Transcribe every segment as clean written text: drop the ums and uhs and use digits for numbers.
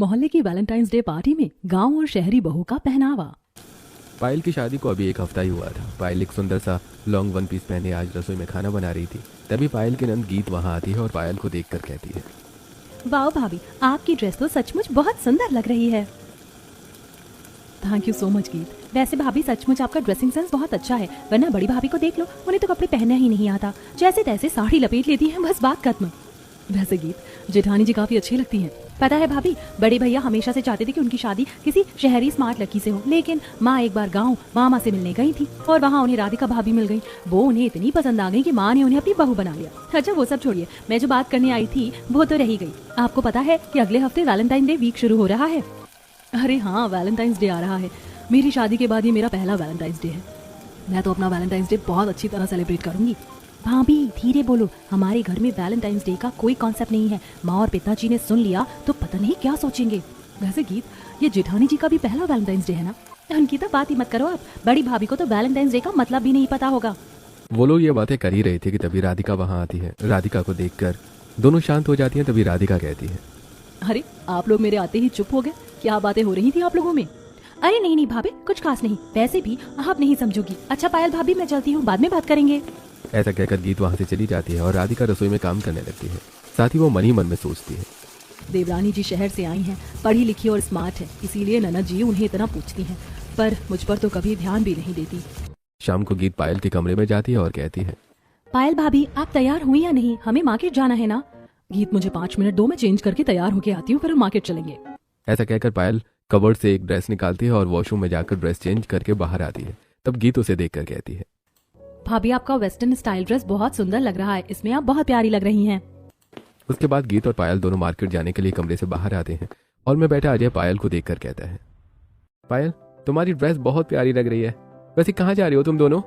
मोहल्ले की Valentine's day party में गांव और शहरी बहू का पहनावा। पायल की शादी को अभी एक हफ्ता ही हुआ था। पायल एक सुंदर सा लॉन्ग वन पीस पहने आज रसोई में खाना बना रही थी। तभी पायल की नंद गीत वहां आती है और पायल को देखकर कहती है, वाह भाभी, आपकी ड्रेस तो सचमुच बहुत सुंदर लग रही है। थैंक यू सो मच गीत। वैसे भाभी सचमुच आपका ड्रेसिंग सेंस बहुत अच्छा है, वरना बड़ी भाभी को देख लो, उन्हें तो कपड़े पहनना ही नहीं आता, जैसे तैसे साड़ी लपेट लेती हैं, बस बात खत्म। वैसे गीत, जेठानी जी काफी अच्छी लगती हैं। पता है भाभी, बड़े भैया हमेशा से चाहते थे कि उनकी शादी किसी शहरी स्मार्ट लड़की से हो, लेकिन माँ एक बार गांव मामा से मिलने गई थी और वहाँ उन्हें राधिका भाभी मिल गई। वो उन्हें इतनी पसंद आ गई कि माँ ने उन्हें अपनी बहू बना लिया। अच्छा वो सब छोड़िए, मैं जो बात करने आई थी वो तो रही गई। आपको पता है कि अगले हफ्ते वैलेंटाइन डे वीक शुरू हो रहा है। अरे हाँ, वैलेंटाइंस डे आ रहा है। मेरी शादी के बाद ये मेरा पहला वैलेंटाइंस डे है। मैं तो अपना वैलेंटाइंस डे बहुत अच्छी तरह सेलिब्रेट करूंगी। भाभी धीरे बोलो, हमारे घर में वैलेंटाइंस डे का कोई कॉन्सेप्ट नहीं है। माँ और पिताजी ने सुन लिया तो पता नहीं क्या सोचेंगे। वैसे गीत, ये जेठानी जी का भी पहला वैलेंटाइंस डे है ना? उनकी तो बात ही मत करो आप, बड़ी भाभी को तो वैलेंटाइंस डे का मतलब भी नहीं पता होगा। वो लोग ये बातें कर ही रहे थे कि तभी राधिका वहां आती है। राधिका को देखकर दोनों शांत हो जाती हैं। तभी राधिका कहती है, अरे आप लोग मेरे आते ही चुप हो गए, क्या बातें हो रही थी आप लोगों में? अरे नहीं नहीं भाभी, कुछ खास नहीं, वैसे भी आप नहीं समझोगी। अच्छा पायल भाभी, मैं चलती हूँ, बाद में बात करेंगे। ऐसा कहकर गीत वहां से चली जाती है और राधिका रसोई में काम करने लगती है। साथ ही वो मन ही मन में सोचती है, देवरानी जी शहर से आई हैं, पढ़ी लिखी और स्मार्ट है, इसीलिए ननद जी उन्हें इतना पूछती हैं, पर मुझ पर तो कभी ध्यान भी नहीं देती। शाम को गीत पायल के कमरे में जाती है और कहती है, पायल भाभी आप तैयार हुई या नहीं? हमें मार्केट जाना है ना। गीत, मुझे 5 मिनट दो, मैं चेंज करके तैयार होके आती हूँ, फिर हम मार्केट चलेंगे। ऐसा कहकर पायल कबर्ड से एक ड्रेस निकालती है और वॉशरूम में जाकर ड्रेस चेंज करके बाहर आती है। तब गीत उसे देखकर कहती है, भाभी आपका वेस्टर्न स्टाइल ड्रेस बहुत सुंदर लग रहा है, इसमें आप बहुत प्यारी लग रही हैं। उसके बाद गीत और पायल दोनों मार्केट जाने के लिए कमरे से बाहर आते हैं और मैं बैठा अजय पायल को देखकर कहता है, पायल तुम्हारी ड्रेस बहुत प्यारी लग रही है, वैसे कहाँ जा रही हो तुम दोनों?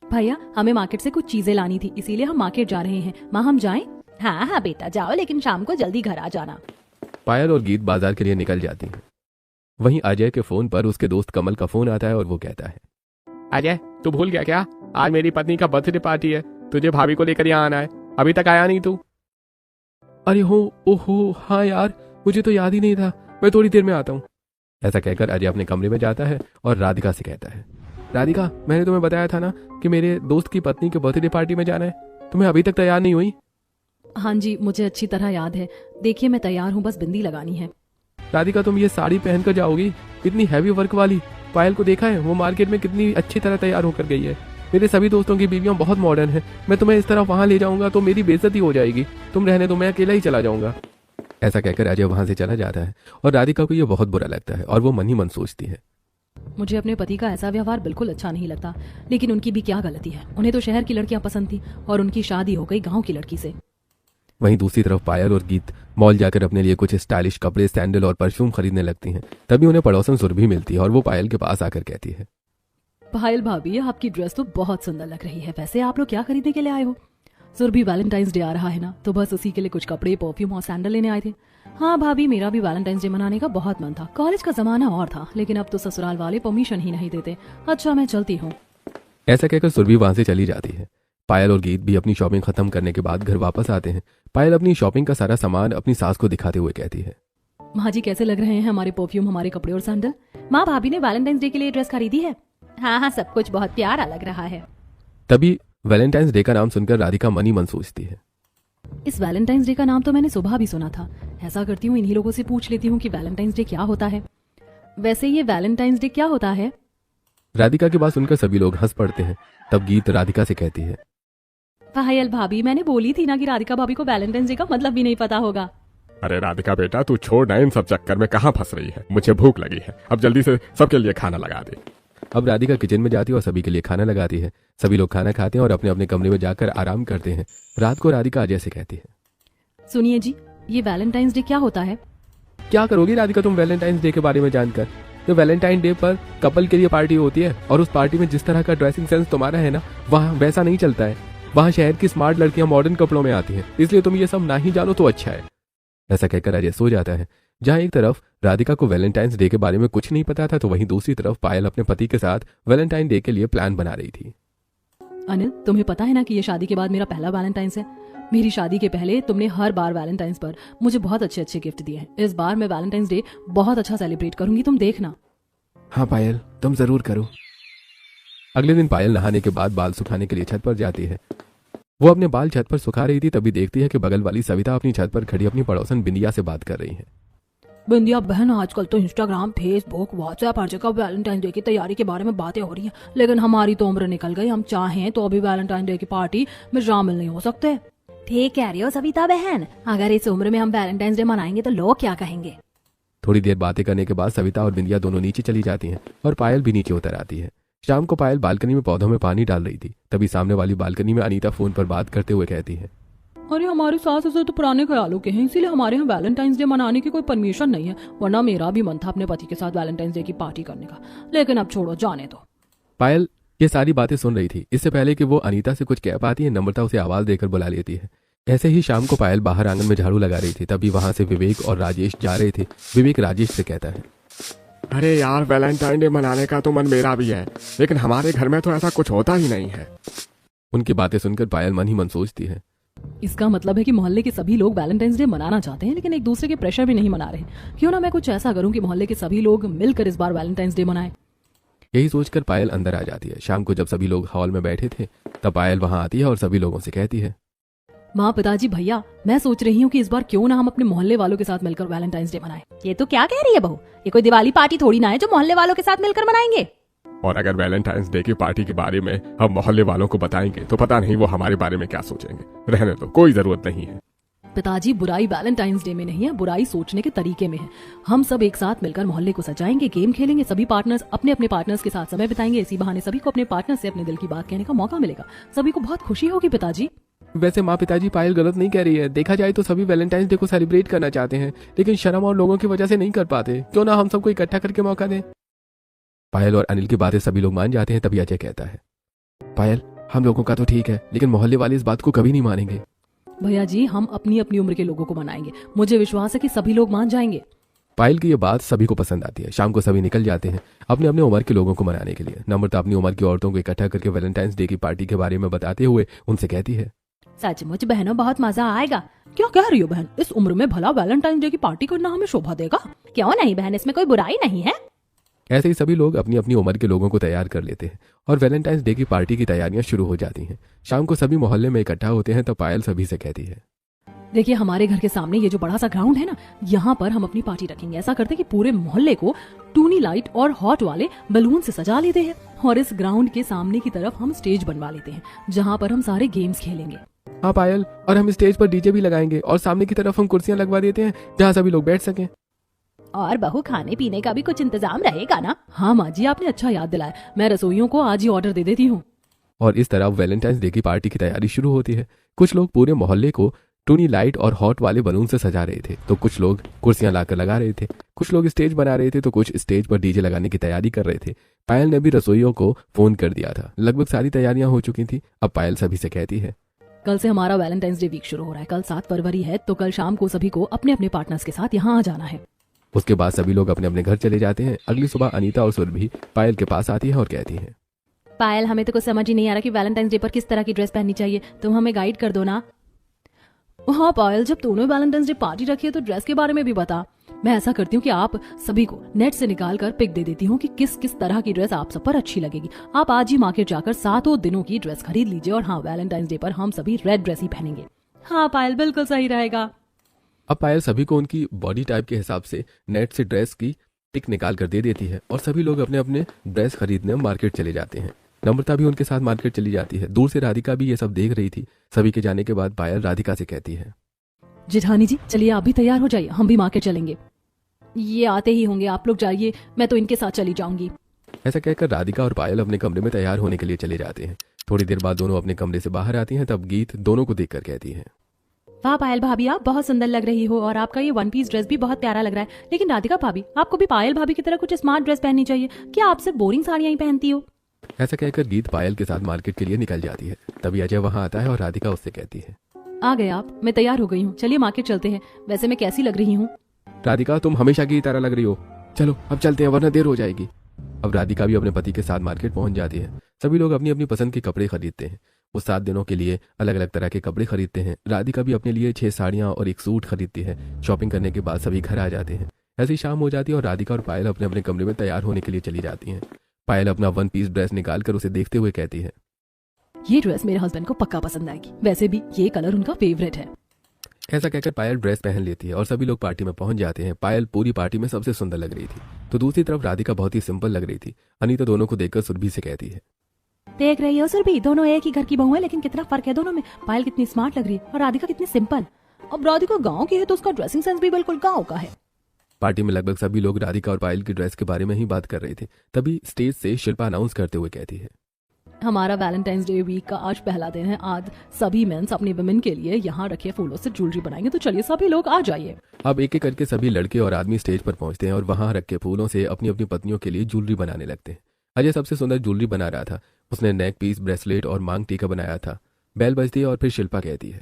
भैया हमें मार्केट से कुछ चीजें लानी थी, इसीलिए हम मार्केट जा रहे हैं। माँ हम जाएं? हाँ हाँ बेटा जाओ, लेकिन शाम को जल्दी घर आ जाना। पायल और गीत बाजार के लिए निकल जाती हैं। वहीं अजय के फोन पर उसके दोस्त कमल का फोन आता है और वो कहता है, अजय तू भूल गया क्या? आज मेरी पत्नी का बर्थडे पार्टी है, तुझे भाभी को लेकर यहाँ आना है, अभी तक आया नहीं तू। अरे हो ओहो हाँ यार, मुझे तो याद ही नहीं था, मैं थोड़ी देर में आता हूँ। ऐसा कहकर अजय अपने कमरे में जाता है और राधिका से कहता है, राधिका मैंने तुम्हें बताया था ना कि मेरे दोस्त की पत्नी के बर्थडे पार्टी में जाना है, तुम्हें अभी तक तैयार नहीं हुई? हाँ जी मुझे अच्छी तरह याद है, देखिए मैं तैयार हूँ, बस बिंदी लगानी है। राधिका तुम ये साड़ी पहनकर जाओगी, इतनी हैवी वर्क वाली? पायल को देखा है, वो मार्केट में कितनी अच्छी तरह तैयार होकर गई है। मेरे सभी दोस्तों की बीवियां बहुत मॉडर्न है, मैं तुम्हें इस तरह वहां ले जाऊंगा तो मेरी बेइज्जती हो जाएगी, तुम रहने दो, मैं अकेला ही चला जाऊंगा। ऐसा कहकर अजय वहां से चला जाता है और राधिका को यह बहुत बुरा लगता है और वो मन ही मन सोचती है, मुझे अपने पति का ऐसा व्यवहार बिल्कुल अच्छा नहीं लगता, लेकिन उनकी भी क्या गलती है, उन्हें तो शहर की लड़कियां पसंद थी और उनकी शादी हो गई गाँव की लड़की से। वहीं दूसरी तरफ पायल और गीत मॉल जाकर अपने लिए कुछ स्टाइलिश कपड़े, सैंडल और परफ्यूम खरीदने लगती हैं। तभी उन्हें पड़ोसन सुरभि मिलती है और वो पायल के पास आकर कहती है, पायल भाभी आपकी ड्रेस तो बहुत सुंदर लग रही है, वैसे आप लोग क्या खरीदने के लिए आए हो? सुरभि वैलेंटाइंस डे आ रहा है ना, तो बस उसी के लिए कुछ कपड़े, परफ्यूम और सैंडल लेने आए थे। हाँ भाभी, मेरा भी वैलेंटाइंस डे मनाने का बहुत मन था, कॉलेज का जमाना और था, लेकिन अब तो ससुराल वाले परमिशन ही नहीं देते। अच्छा मैं चलती हूँ। ऐसा कहकर सुरभि वहां से चली जाती है। पायल और गीत भी अपनी शॉपिंग खत्म करने के बाद घर वापस आते हैं। पायल अपनी शॉपिंग का सारा सामान अपनी सास को दिखाते हुए कहती है, माँ जी कैसे लग रहे हैं हमारे परफ्यूम, हमारे कपड़े और सैंडल? माँ भाभी ने वैलेंटाइंस डे के लिए ड्रेस खरीदी है। हाँ हाँ सब कुछ बहुत प्यारा लग रहा है। तभी वैलेंटाइंस डे का नाम सुनकर राधिका मन ही मन सोचती है, इस वैलेंटाइंस डे का नाम तो मैंने सुबह भी सुना था। ऐसा करती हूँ, इन्हीं लोगों से पूछ लेती हूँ कि वैलेंटाइंस डे क्या होता है। वैसे ये वैलेंटाइंस डे क्या होता है? राधिका की बात सुनकर सभी लोग हंस पड़ते हैं। तब गीत राधिका से कहती है, पायल भाभी मैंने बोली थी ना कि राधिका भाभी को वैलेंटाइंस डे का मतलब भी नहीं पता होगा। अरे राधिका बेटा तू छोड़ ना, इन सब चक्कर में कहाँ फंस रही है, मुझे भूख लगी है, अब जल्दी से सबके लिए खाना लगा दे। अब राधिका किचन में जाती है और सभी के लिए खाना लगाती है। सभी लोग खाना खाते हैं और अपने अपने कमरे में जाकर आराम करते हैं। रात को राधिका अजय से कहती है, सुनिए जी, ये वैलेंटाइंस डे क्या होता है? क्या करोगी राधिका तुम वैलेंटाइंस डे के बारे में जानकर? तो वैलेंटाइन डे पर कपल के लिए पार्टी होती है और उस पार्टी में जिस तरह का ड्रेसिंग सेंस तुम्हारा है ना, वहाँ वैसा नहीं चलता है। वहाँ शहर की स्मार्ट लड़कियां मॉडर्न कपड़ों में आती हैं, इसलिए तुम ये सब ना ही जानो तो अच्छा है। ऐसा कहकर अजय सो जाता है। जहाँ एक तरफ राधिका को वैलेंटाइंस डे के बारे में कुछ नहीं पता था, तो वहीं दूसरी तरफ पायल अपने पति के साथ वैलेंटाइन डे के लिए प्लान बना रही थी। अनिल तुम्हें पता है ना कि ये शादी के बाद मेरा पहला वैलेंटाइंस है। मेरी शादी के पहले तुमने हर बार वैलेंटाइंस पर मुझे बहुत अच्छे अच्छे गिफ्ट दिए हैं। इस बार मैं वैलेंटाइंस डे बहुत अच्छा सेलिब्रेट करूंगी, तुम देखना। हाँ पायल, तुम जरूर करो। अगले दिन पायल नहाने के बाद बाल सुखाने के लिए छत पर जाती है। वो अपने बाल छत पर सुखा रही थी, तभी देखती है कि बगल वाली सविता अपनी छत पर खड़ी अपनी पड़ोसन बिंदिया से बात कर रही है। बिंदिया बहन, आजकल तो इंस्टाग्राम, फेसबुक, व्हाट्सएप हर जगह वैलेंटाइन डे की तैयारी के बारे में बातें हो रही हैं, लेकिन हमारी तो उम्र निकल गई। हम चाहें तो अभी वैलेंटाइन डे की पार्टी में शामिल नहीं हो सकते। ठीक कह रही हो सविता बहन, अगर इस उम्र में हम वैलेंटाइन डे मनाएंगे तो लोग क्या कहेंगे। थोड़ी देर बातें करने के बाद सविता और बिंदिया दोनों नीचे चली जाती हैं और पायल भी नीचे उतर आती है। शाम को पायल बालकनी में पौधों में पानी डाल रही थी, तभी सामने वाली बालकनी में अनीता फोन पर बात करते हुए कहती है, अरे हमारे सास ससुर तो पुराने ख्यालों के हैं, इसीलिए हमारे यहाँ वैलेंटाइंस डे मनाने की कोई परमिशन नहीं है, वरना मेरा भी मन था अपने पति के साथ वैलेंटाइंस डे की पार्टी करने का, लेकिन अब छोड़ो, जाने दो। पायल ये सारी बातें सुन रही थी। इससे पहले कि वो अनीता से कुछ कह पाती है, नम्रता उसे आवाज देकर बुला लेती है। ऐसे ही शाम को पायल बाहर आंगन में झाड़ू लगा रही थी, तभी वहां से विवेक और राजेश जा रहे थे। विवेक राजेश से कहता है, अरे यार, वैलेंटाइन डे मनाने का तो मन मेरा भी है, लेकिन हमारे घर में तो ऐसा कुछ होता ही नहीं है। उनकी बातें सुनकर पायल मन ही मन सोचती है, इसका मतलब है कि मोहल्ले के सभी लोग वैलेंटाइंस डे मनाना चाहते हैं, लेकिन एक दूसरे के प्रेशर में नहीं मना रहे। क्यों ना मैं कुछ ऐसा करूं कि मोहल्ले के सभी लोग मिलकर इस बार वैलेंटाइंस डे मनाएं। यही सोचकर पायल अंदर आ जाती है। शाम को जब सभी लोग हॉल में बैठे थे, तब पायल वहां आती है और सभी लोगों से कहती है, माँ, पिताजी, भैया, मैं सोच रही हूँ कि इस बार क्यों ना हम अपने मोहल्ले वालों के साथ मिलकर वैलेंटाइंस डे मनाएं। ये तो क्या कह रही है बहू, ये कोई दिवाली पार्टी थोड़ी ना है जो मोहल्ले वालों के साथ मिलकर मनाएंगे। और अगर वैलेंटाइंस डे की पार्टी के बारे में हम मोहल्ले वालों को बताएंगे तो पता नहीं वो हमारे बारे में क्या सोचेंगे। रहने दो, कोई जरूरत नहीं है। पिताजी, बुराई वैलेंटाइंस डे में नहीं है, बुराई सोचने के तरीके में है। हम सब एक साथ मिलकर मोहल्ले को सजाएंगे, गेम खेलेंगे, सभी पार्टनर्स अपने अपने पार्टनर्स के साथ समय बिताएंगे। इसी बहाने सभी को अपने पार्टनर से अपने दिल की बात कहने का मौका मिलेगा। सभी को बहुत खुशी होगी पिताजी। वैसे माँ पिताजी, पायल गलत नहीं कह रही है। देखा जाए तो सभी वैलेंटाइंस डे को सेलिब्रेट करना चाहते हैं, लेकिन शर्म और लोगों की वजह से नहीं कर पाते। क्यों ना हम सबको इकट्ठा करके मौका दें। पायल और अनिल की बातें सभी लोग मान जाते हैं। तभी अजय कहता है, पायल, हम लोगों का तो ठीक है, लेकिन मोहल्ले वाले इस बात को कभी नहीं मानेंगे। भैया जी, हम अपनी अपनी उम्र के लोगों को मनाएंगे, मुझे विश्वास है कि सभी लोग मान जाएंगे। पायल की ये बात सभी को पसंद आती है। शाम को सभी निकल जाते हैं अपने अपने उम्र के लोगों को मनाने के लिए। नम्रता अपनी उम्र की औरतों को इकट्ठा करके वैलेंटाइंस डे की पार्टी के बारे में बताते हुए उनसे कहती है, सचमुच बहनों, बहुत मजा आएगा। क्या कह रही हो बहन, इस उम्र में भला वैलेंटाइन डे की पार्टी करना हमें शोभा देगा? क्यों नहीं बहन, इसमें कोई बुराई नहीं है। ऐसे ही सभी लोग अपनी अपनी उम्र के लोगों को तैयार कर लेते हैं और वैलेंटाइंस डे की पार्टी की तैयारियां शुरू हो जाती हैं। शाम को सभी मोहल्ले में इकट्ठा होते हैं, तब पायल सभी से कहती है, देखिए, हमारे घर के सामने ये जो बड़ा सा ग्राउंड है ना, यहाँ पर हम अपनी पार्टी रखेंगे। ऐसा करते कि पूरे मोहल्ले को टूनी लाइट और हॉट वाले बैलून से सजा लेते हैं और इस ग्राउंड के सामने की तरफ हम स्टेज बनवा लेते हैं, जहाँ पर हम सारे गेम्स खेलेंगे। हाँ पायल, और हम स्टेज पर डीजे भी लगाएंगे और सामने की तरफ हम कुर्सियां लगवा देते हैं जहाँ सभी लोग बैठ सकें। और बहू, खाने पीने का भी कुछ इंतजाम रहेगा ना? हाँ माँ जी, आपने अच्छा याद दिलाया, मैं रसोइयों को आज ही ऑर्डर दे देती हूँ। और इस तरह वैलेंटाइंस डे की पार्टी की तैयारी शुरू होती है। कुछ लोग पूरे मोहल्ले को टूनी लाइट और हॉट वाले बलून से सजा रहे थे, तो कुछ लोग कुर्सियां लाकर लगा रहे थे, कुछ लोग स्टेज बना रहे थे, तो कुछ स्टेज पर डीजे लगाने की तैयारी कर रहे थे। पायल ने भी रसोइयों को फोन कर दिया था। लगभग सारी तैयारियां हो चुकी थी। अब पायल सभी से कहती है, कल से हमारा वैलेंटाइंस डे वीक शुरू हो रहा है। कल 7 फरवरी है, तो कल शाम को सभी को अपने अपने पार्टनर्स के साथ यहाँ आ जाना है। उसके बाद सभी लोग अपने अपने घर चले जाते हैं। अगली सुबह अनीता और सुरभि पायल के पास आती है और कहती है, पायल, हमें तो कुछ समझ ही नहीं आ रहा कि वैलेंटाइंस डे पर किस तरह की ड्रेस पहननी चाहिए, तुम हमें गाइड कर दो ना। हाँ पायल, जब तूने वैलेंटाइंस डे पार्टी रखी है तो ड्रेस के बारे में भी बता। मैं ऐसा करती हूँ कि आप सभी को नेट से निकाल कर पिक दे देती हूँ कि किस किस तरह की ड्रेस आप सब पर अच्छी लगेगी। आप आज ही मार्केट जाकर 7 दिनों की ड्रेस खरीद लीजिए। और हाँ, वैलेंटाइंस डे पर हम सभी रेड ड्रेस ही पहनेंगे। हाँ पायल, बिल्कुल सही रहेगा। अब पायल सभी को उनकी बॉडी टाइप के हिसाब से नेट से ड्रेस की पिक निकाल कर दे देती है और सभी लोग अपने अपने ड्रेस खरीदने मार्केट चले जाते हैं। नम्रता भी उनके साथ मार्केट चली जाती है। दूर से राधिका भी ये सब देख रही थी। सभी के जाने के बाद पायल राधिका से कहती है, जेठानी जी, चलिए आप भी तैयार हो जाइए, हम भी मार्केट चलेंगे। ये आते ही होंगे, आप लोग जाइए, मैं तो इनके साथ चली जाऊंगी। ऐसा कहकर राधिका और पायल अपने कमरे में तैयार होने के लिए चले जाते हैं। थोड़ी देर बाद दोनों अपने कमरे से बाहर आती हैं। तब गीत दोनों को देखकर कहती है, वाह पायल भाभी, आप बहुत सुंदर लग रही हो और आपका ये 1 पीस ड्रेस भी बहुत प्यारा लग रहा है। लेकिन राधिका भाभी, आपको भी पायल भाभी की तरह कुछ स्मार्ट ड्रेस पहननी चाहिए। क्या आप सिर्फ बोरिंग साड़ियां ही पहनती हो? ऐसा कहकर गीत पायल के साथ मार्केट के लिए निकल जाती है। तभी अजय वहां आता है और राधिका उससे कहती है, आ गए आप, मैं तैयार हो गई हूँ, चलिए मार्केट चलते हैं। वैसे मैं कैसी लग रही हूँ? राधिका, तुम हमेशा की तरह लग रही हो। चलो अब चलते हैं, वरना देर हो जाएगी। अब राधिका भी अपने पति के साथ मार्केट पहुंच जाती है। सभी लोग अपनी अपनी पसंद के कपड़े खरीदते हैं। वो 7 दिनों के लिए अलग अलग तरह के कपड़े खरीदते हैं। राधिका भी अपने लिए 6 साड़ियाँ और एक सूट खरीदती है। शॉपिंग करने के बाद सभी घर आ जाते हैं। ऐसी शाम हो जाती है और राधिका और पायल अपने अपने कमरे में तैयार होने के लिए चली जाती हैं। पायल अपना 1 पीस ड्रेस निकाल कर उसे देखते हुए कहती है, ये ड्रेस मेरे हस्बैंड को पक्का पसंद आएगी, वैसे भी ये कलर उनका फेवरेट है। ऐसा कहकर पायल ड्रेस पहन लेती है और सभी लोग पार्टी में पहुंच जाते हैं। पायल पूरी पार्टी में सबसे सुंदर लग रही थी, तो दूसरी तरफ राधिका बहुत ही सिंपल लग रही थी। अनीता दोनों को देखकर सुरभि से कहती है, देख रही हो सुरभि, दोनों एक ही घर की बहू है, लेकिन कितना फर्क है दोनों में। पायल कितनी स्मार्ट लग रही है और राधिका कितनी सिंपल। अब राधिका गांव की है तो उसका ड्रेसिंग सेंस भी बिल्कुल गांव का है। पार्टी में लगभग सभी लोग राधिका और पायल की ड्रेस के बारे में ही बात कर रहे थे। तभी स्टेज से शिल्पा अनाउंस करते हुए कहती है, हमारा वैलेंटाइंस डे वीक का आज पहला दिन है। आज सभी मेंस अपनी वुमेन के लिए यहाँ रखे फूलों से ज्वेलरी बनाएंगे, तो चलिए सभी लोग आ जाइए। अब एक एक करके सभी लड़के और आदमी स्टेज पर पहुंचते हैं और वहां रखे फूलों से अपनी अपनी पत्नियों के लिए ज्वेलरी बनाने लगते हैं। अजय सबसे सुंदर ज्वेलरी बना रहा था। उसने नेक पीस, ब्रेसलेट और मांग टीका बनाया था। बेल बजती है और फिर शिल्पा कहती है,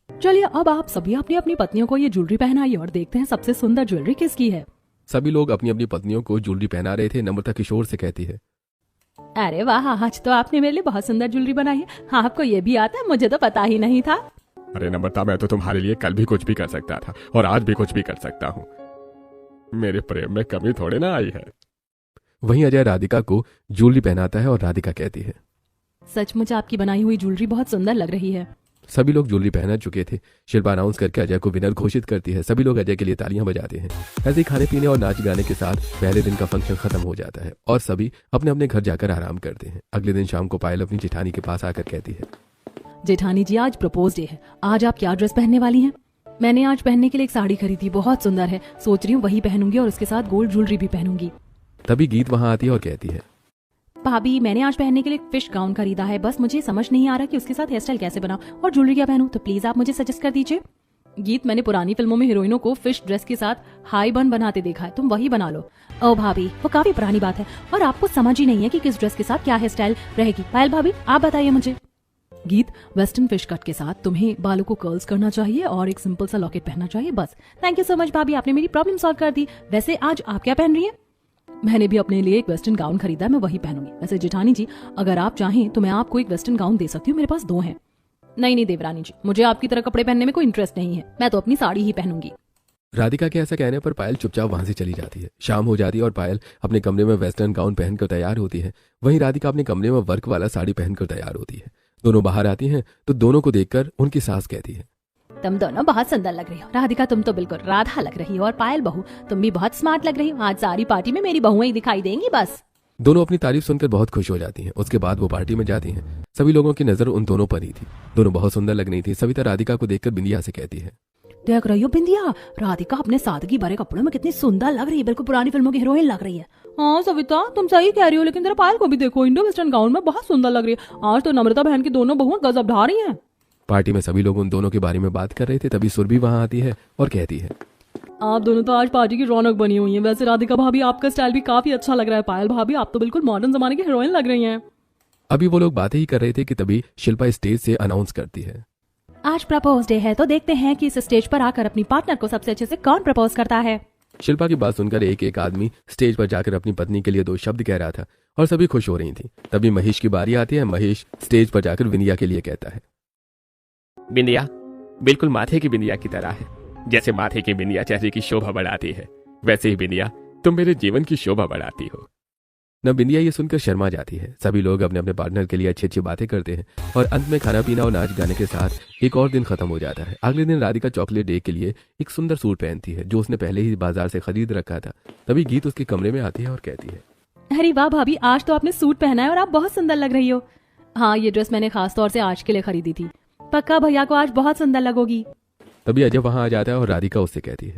चलिए अब आप सभी अपनी अपनी पत्नियों को ये ज्वेलरी पहनाइए और देखते हैं सबसे सुंदर ज्वेलरी किसकी है। सभी लोग अपनी अपनी पत्नियों को ज्वेलरी पहना रहे थे। नम्रता किशोर से कहती है, अरे वाह, आज तो आपने मेरे लिए बहुत सुंदर ज्वेलरी बनाई है। हाँ, आपको ये भी आता है, मुझे तो पता ही नहीं था। अरे नम्रता, मैं तो तुम्हारे लिए कल भी कुछ भी कर सकता था और आज भी कुछ भी कर सकता हूँ। मेरे प्रेम में कमी थोड़े ना आई है। वहीं अजय राधिका को ज्वेलरी पहनाता है और राधिका कहती है, सचमुच आपकी बनाई हुई ज्वेलरी बहुत सुंदर लग रही है। सभी लोग ज्वेलरी पहना चुके थे। शिल्पा अनाउंस करके अजय को विनर घोषित करती है। सभी लोग अजय के लिए तालियां बजाते हैं। ऐसे ही खाने पीने और नाच गाने के साथ पहले दिन का फंक्शन खत्म हो जाता है और सभी अपने अपने घर जाकर आराम करते हैं। अगले दिन शाम को पायल अपनी जेठानी के पास आकर कहती है, जेठानी जी, आज प्रपोज डे है, आज आप क्या ड्रेस पहनने वाली हैं? मैंने आज पहनने के लिए एक साड़ी खरीदी, बहुत सुंदर है, सोच रही हूँ वही पहनूंगी और उसके साथ गोल्ड ज्वेलरी भी पहनूंगी। तभी गीत वहां आती है और कहती है, भाभी, मैंने आज पहनने के लिए एक फिश गाउन खरीदा है, बस मुझे समझ नहीं आ रहा कि उसके साथ हेयर स्टाइल कैसे बनाऊं और ज्वेलरी क्या पहनूं, तो प्लीज आप मुझे सजेस्ट कर दीजिए। गीत, मैंने पुरानी फिल्मों में हीरोइनों को फिश ड्रेस के साथ हाई बन बनाते देखा है, तुम वही बना लो। ओ भाभी, वो काफी पुरानी बात है और आपको समझ ही नहीं है कि किस ड्रेस के साथ क्या हेयर स्टाइल रहेगी। पायल भाभी, आप बताइए मुझे। गीत, वेस्टर्न फिश कट के साथ तुम्हें बालों को कर्ल्स करना चाहिए और एक सिंपल सा लॉकेट पहनना चाहिए, बस। थैंक यू सो मच भाभी, आपने मेरी प्रॉब्लम सॉल्व कर दी। वैसे आज आप क्या पहन रही हैं? मैंने भी अपने लिए एक वेस्टर्न गाउन खरीदा, मैं वही पहनूंगी। वैसे जेठानी जी, अगर आप चाहें तो मैं आपको एक वेस्टर्न गाउन दे सकती हूँ, मेरे पास 2 हैं। नहीं देवरानी जी, मुझे आपकी तरह कपड़े पहनने में कोई इंटरेस्ट नहीं है, मैं तो अपनी साड़ी ही पहनूंगी। राधिका के ऐसा कहने पर पायल चुपचाप वहां से चली जाती है। शाम हो जाती है और पायल अपने कमरे में वेस्टर्न गाउन पहनकर तैयार होती है। वहीं राधिका अपने कमरे में वर्क वाला साड़ी पहनकर तैयार होती है। दोनों बाहर आती हैं तो दोनों को देखकर उनकी सास कहती है, तुम दोनों बहुत सुंदर लग रही हो। राधिका, तुम तो बिल्कुल राधा लग रही हो और पायल बहू, तुम भी बहुत स्मार्ट लग रही हो। आज सारी पार्टी में मेरी बहुएं ही दिखाई देंगी, बस। दोनों अपनी तारीफ सुनकर बहुत खुश हो जाती हैं। उसके बाद वो पार्टी में जाती हैं। सभी लोगों की नजर उन दोनों पर ही थी। दोनों बहुत सुंदर लग रही थी। सविता राधिका को देखकर बिंदिया से कहती है, देख रही हो बिंदिया, राधिका अपने सादगी भरे कपड़ों में कितनी सुंदर लग रही है, बिल्कुल पुरानी फिल्मों की हीरोइन लग रही है। हाँ सविता, तुम सही कह रही हो, लेकिन तेरा पायल को भी देखो, इंडो वेस्टर्न गाउन में बहुत सुंदर लग रही है। आज तो नम्रता बहन की दोनों बहुएं गजब ढा रही हैं। पार्टी में सभी लोग उन दोनों के बारे में बात कर रहे थे। तभी सुरभि वहां आती है और कहती है, आप दोनों तो आज पार्टी की रौनक बनी हुई हैं। वैसे राधिका भाभी, आपका स्टाइल भी काफी अच्छा लग रहा है। पायल भाभी, आप तो बिल्कुल मॉडर्न जमाने की हीरोइन लग रही हैं। अभी वो लोग बातें ही कर रहे थे कि तभी शिल्पा स्टेज से अनाउंस करती है, आज प्रपोज डे है, तो देखते हैं कि इस स्टेज पर आकर अपनी पार्टनर को सबसे अच्छे से कौन प्रपोज करता है। शिल्पा की बात सुनकर एक एक आदमी स्टेज पर जाकर अपनी पत्नी के लिए 2 शब्द कह रहा था और सभी खुश हो रही थी। तभी महेश की बारी आती है। महेश स्टेज पर जाकर विंदिया के लिए कहता है, बिंदिया बिल्कुल माथे की बिंदिया की तरह है। जैसे माथे की बिंदिया चेहरे की शोभा बढ़ाती है, वैसे ही बिंदिया तुम मेरे जीवन की शोभा बढ़ाती हो। न बिंदिया ये सुनकर शर्मा जाती है। सभी लोग अपने अपने पार्टनर के लिए अच्छी अच्छी बातें करते हैं और अंत में खाना पीना और नाच गाने के साथ एक और दिन खत्म हो जाता है। अगले दिन राधिका चॉकलेट डे के लिए एक सुंदर सूट पहनती है जो उसने पहले ही बाजार से खरीद रखा था। तभी गीत उसके कमरे में आती है और कहती है, अरे वाह भाभी, आज तो आपने सूट पहना है और आप बहुत सुंदर लग रही हो। हाँ, ये ड्रेस मैंने खास तौर से आज के लिए खरीदी थी, पक्का भैया को आज बहुत सुंदर लगोगी। तभी अजय वहां आ जाता है और राधिका उससे कहती है,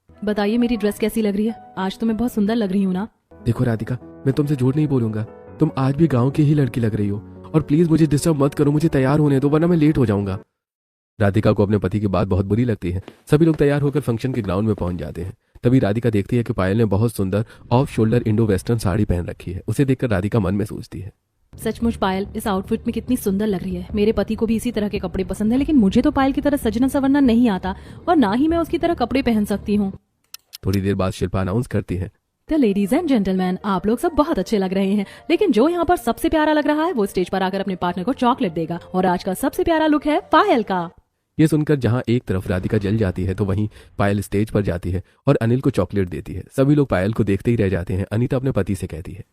बताइए मेरी ड्रेस कैसी लग रही है? आज तो मैं बहुत सुंदर लग रही हूँ ना? देखो राधिका, मैं तुमसे झूठ नहीं बोलूंगा, तुम आज भी गांव की ही लड़की लग रही हो और प्लीज मुझे डिस्टर्ब मत करो, मुझे तैयार होने दो वरना मैं लेट हो जाऊंगा। राधिका को अपने पति की बात बहुत बुरी लगती है। सभी लोग तैयार होकर फंक्शन के ग्राउंड में पहुंच जाते हैं। तभी राधिका देखती है कि पायल ने बहुत सुंदर off shoulder Indo western sari पहन रखी है। उसे देखकर राधिका मन में सोचती है, सचमुच पायल इस आउटफिट में कितनी सुंदर लग रही है। मेरे पति को भी इसी तरह के कपड़े पसंद है, लेकिन मुझे तो पायल की तरह सजना संवरना नहीं आता और ना ही मैं उसकी तरह कपड़े पहन सकती हूँ। थोड़ी देर बाद शिल्पा अनाउंस करती है, तो लेडीज एंड जेंटलमैन, आप लोग सब बहुत अच्छे लग रहे हैं, लेकिन जो यहाँ पर सबसे प्यारा लग रहा है वो स्टेज पर आकर अपने पार्टनर को चॉकलेट देगा। और आज का सबसे प्यारा लुक है पायल का। ये सुनकर जहाँ एक तरफ राधिका जल जाती है तो वहीं पायल स्टेज पर जाती है और अनिल को चॉकलेट देती है। सभी लोग पायल को देखते ही रह जाते हैं। अनीता अपने पति से कहती है,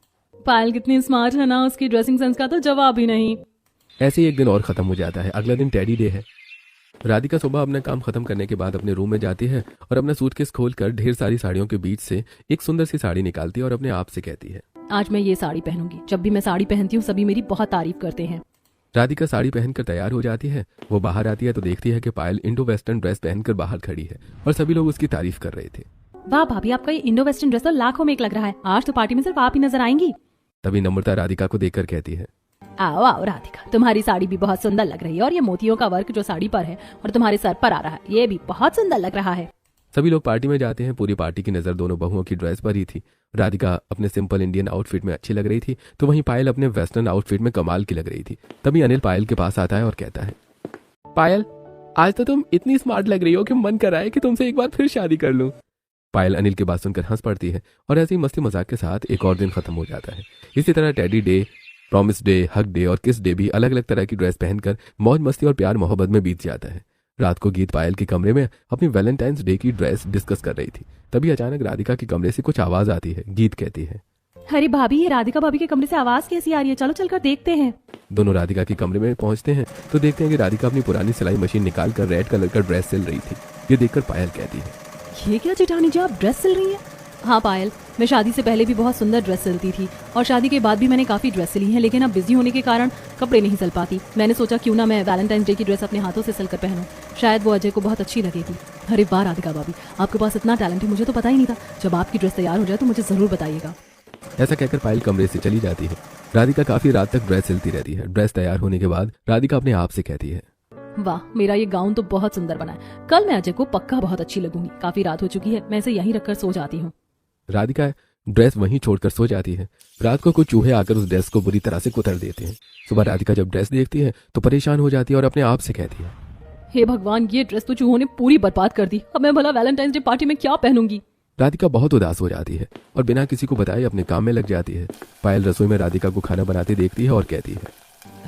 पायल कितनी स्मार्ट है ना, उसकी ड्रेसिंग सेंस का तो जवाब ही नहीं। ऐसे ही एक दिन और खत्म हो जाता है। अगला दिन टेडी डे है। राधिका सुबह अपना काम खत्म करने के बाद अपने रूम में जाती है और अपना सूटकेस खोलकर ढेर सारी साड़ियों के बीच से एक सुंदर सी साड़ी निकालती है और अपने आप से कहती है, आज मैं ये साड़ी पहनूंगी। जब भी मैं साड़ी पहनती हूँ सभी मेरी बहुत तारीफ करते हैं। राधिका साड़ी पहनकर तैयार हो जाती है। वो बाहर आती है तो देखती है कि पायल इंडो वेस्टर्न ड्रेस पहनकर बाहर खड़ी है और सभी लोग उसकी तारीफ कर रहे थे। वाह भाभी, आपका ये इंडो वेस्टर्न ड्रेस तो लाखों में एक लग रहा है। आज तो पार्टी में सिर्फ आप ही नजर आएंगी। तभी नम्रता राधिका को देखकर कहती है, आओ आओ राधिका, तुम्हारी साड़ी भी बहुत सुंदर लग रही है और ये मोतियों का वर्क जो साड़ी पर है और तुम्हारे सर पर आ रहा है ये भी बहुत सुंदर लग रहा है। सभी लोग पार्टी में जाते हैं। पूरी पार्टी की नजर दोनों बहुओं की ड्रेस पर ही थी। राधिका अपने सिंपल इंडियन आउटफिट में अच्छी लग रही थी तो वहीं पायल अपने वेस्टर्न आउटफिट में कमाल की लग रही थी। तभी अनिल पायल के पास आता है और कहता है, पायल आज तो तुम इतनी स्मार्ट लग रही हो कि मन कर रहा है कि तुमसे एक बार फिर शादी कर लूं। पायल अनिल की बात सुनकर हंस पड़ती है और ऐसे ही मस्ती मजाक के साथ एक और दिन खत्म हो जाता है। इसी तरह टेडी डे, प्रॉमिस डे, हक डे और किस डे भी अलग अलग तरह की ड्रेस पहनकर मौज मस्ती और प्यार मोहब्बत में बीत जाता है। रात को गीत पायल के कमरे में अपनी वैलेंटाइंस डे की ड्रेस डिस्कस कर रही थी। तभी अचानक राधिका के कमरे से कुछ आवाज आती है। गीत कहती है, अरे भाभी, ये राधिका भाभी के कमरे से आवाज कैसी आ रही है, चलो चलकर देखते हैं। दोनों राधिका के कमरे में पहुंचते हैं तो देखते हैं कि राधिका अपनी पुरानी सिलाई मशीन निकाल कर रेड कलर का ड्रेस सिल रही थी। ये देखकर पायल कहती है, ये क्या जेठानी जी, आप ड्रेस सिल रही हैं? हाँ पायल, मैं शादी से पहले भी बहुत सुंदर ड्रेस सिलती थी और शादी के बाद भी मैंने काफी ड्रेस सिली हैं, लेकिन अब बिजी होने के कारण कपड़े नहीं सिल पाती। मैंने सोचा क्यों ना मैं वैलेंटाइन डे की ड्रेस अपने हाथों से सिलकर पहनूं, शायद वो अजय को बहुत अच्छी लगेगी। अरे वाह राधिका भाभी, आपके पास इतना टैलेंट है, मुझे तो पता ही नहीं था। जब आपकी ड्रेस तैयार हो जाए तो मुझे जरूर बताइएगा। ऐसा कहकर पायल कमरे से चली जाती है। राधिका काफी रात तक ड्रेस सिलती रहती है। ड्रेस तैयार होने के बाद राधिका अपने आप से कहती है, वाह, मेरा ये गाउन तो बहुत सुंदर बना है। कल मैं अजय को पक्का बहुत अच्छी लगूंगी। काफी रात हो चुकी है, मैं इसे यहीं रखकर सो जाती हूँ। राधिका ड्रेस वहीं छोड़कर सो जाती है। रात को कुछ चूहे आकर उस ड्रेस को बुरी तरह से कुतर देते हैं। सुबह राधिका जब ड्रेस देखती है तो परेशान हो जाती है और अपने आप से कहती है, हे भगवान, ये ड्रेस तो चूहों ने पूरी बर्बाद कर दी। अब मैं भला वैलेंटाइन डे पार्टी में क्या पहनूंगी। राधिका बहुत उदास हो जाती है और बिना किसी को बताए अपने काम में लग जाती है। पायल रसोई में राधिका को खाना बनाते देखती है और कहती है,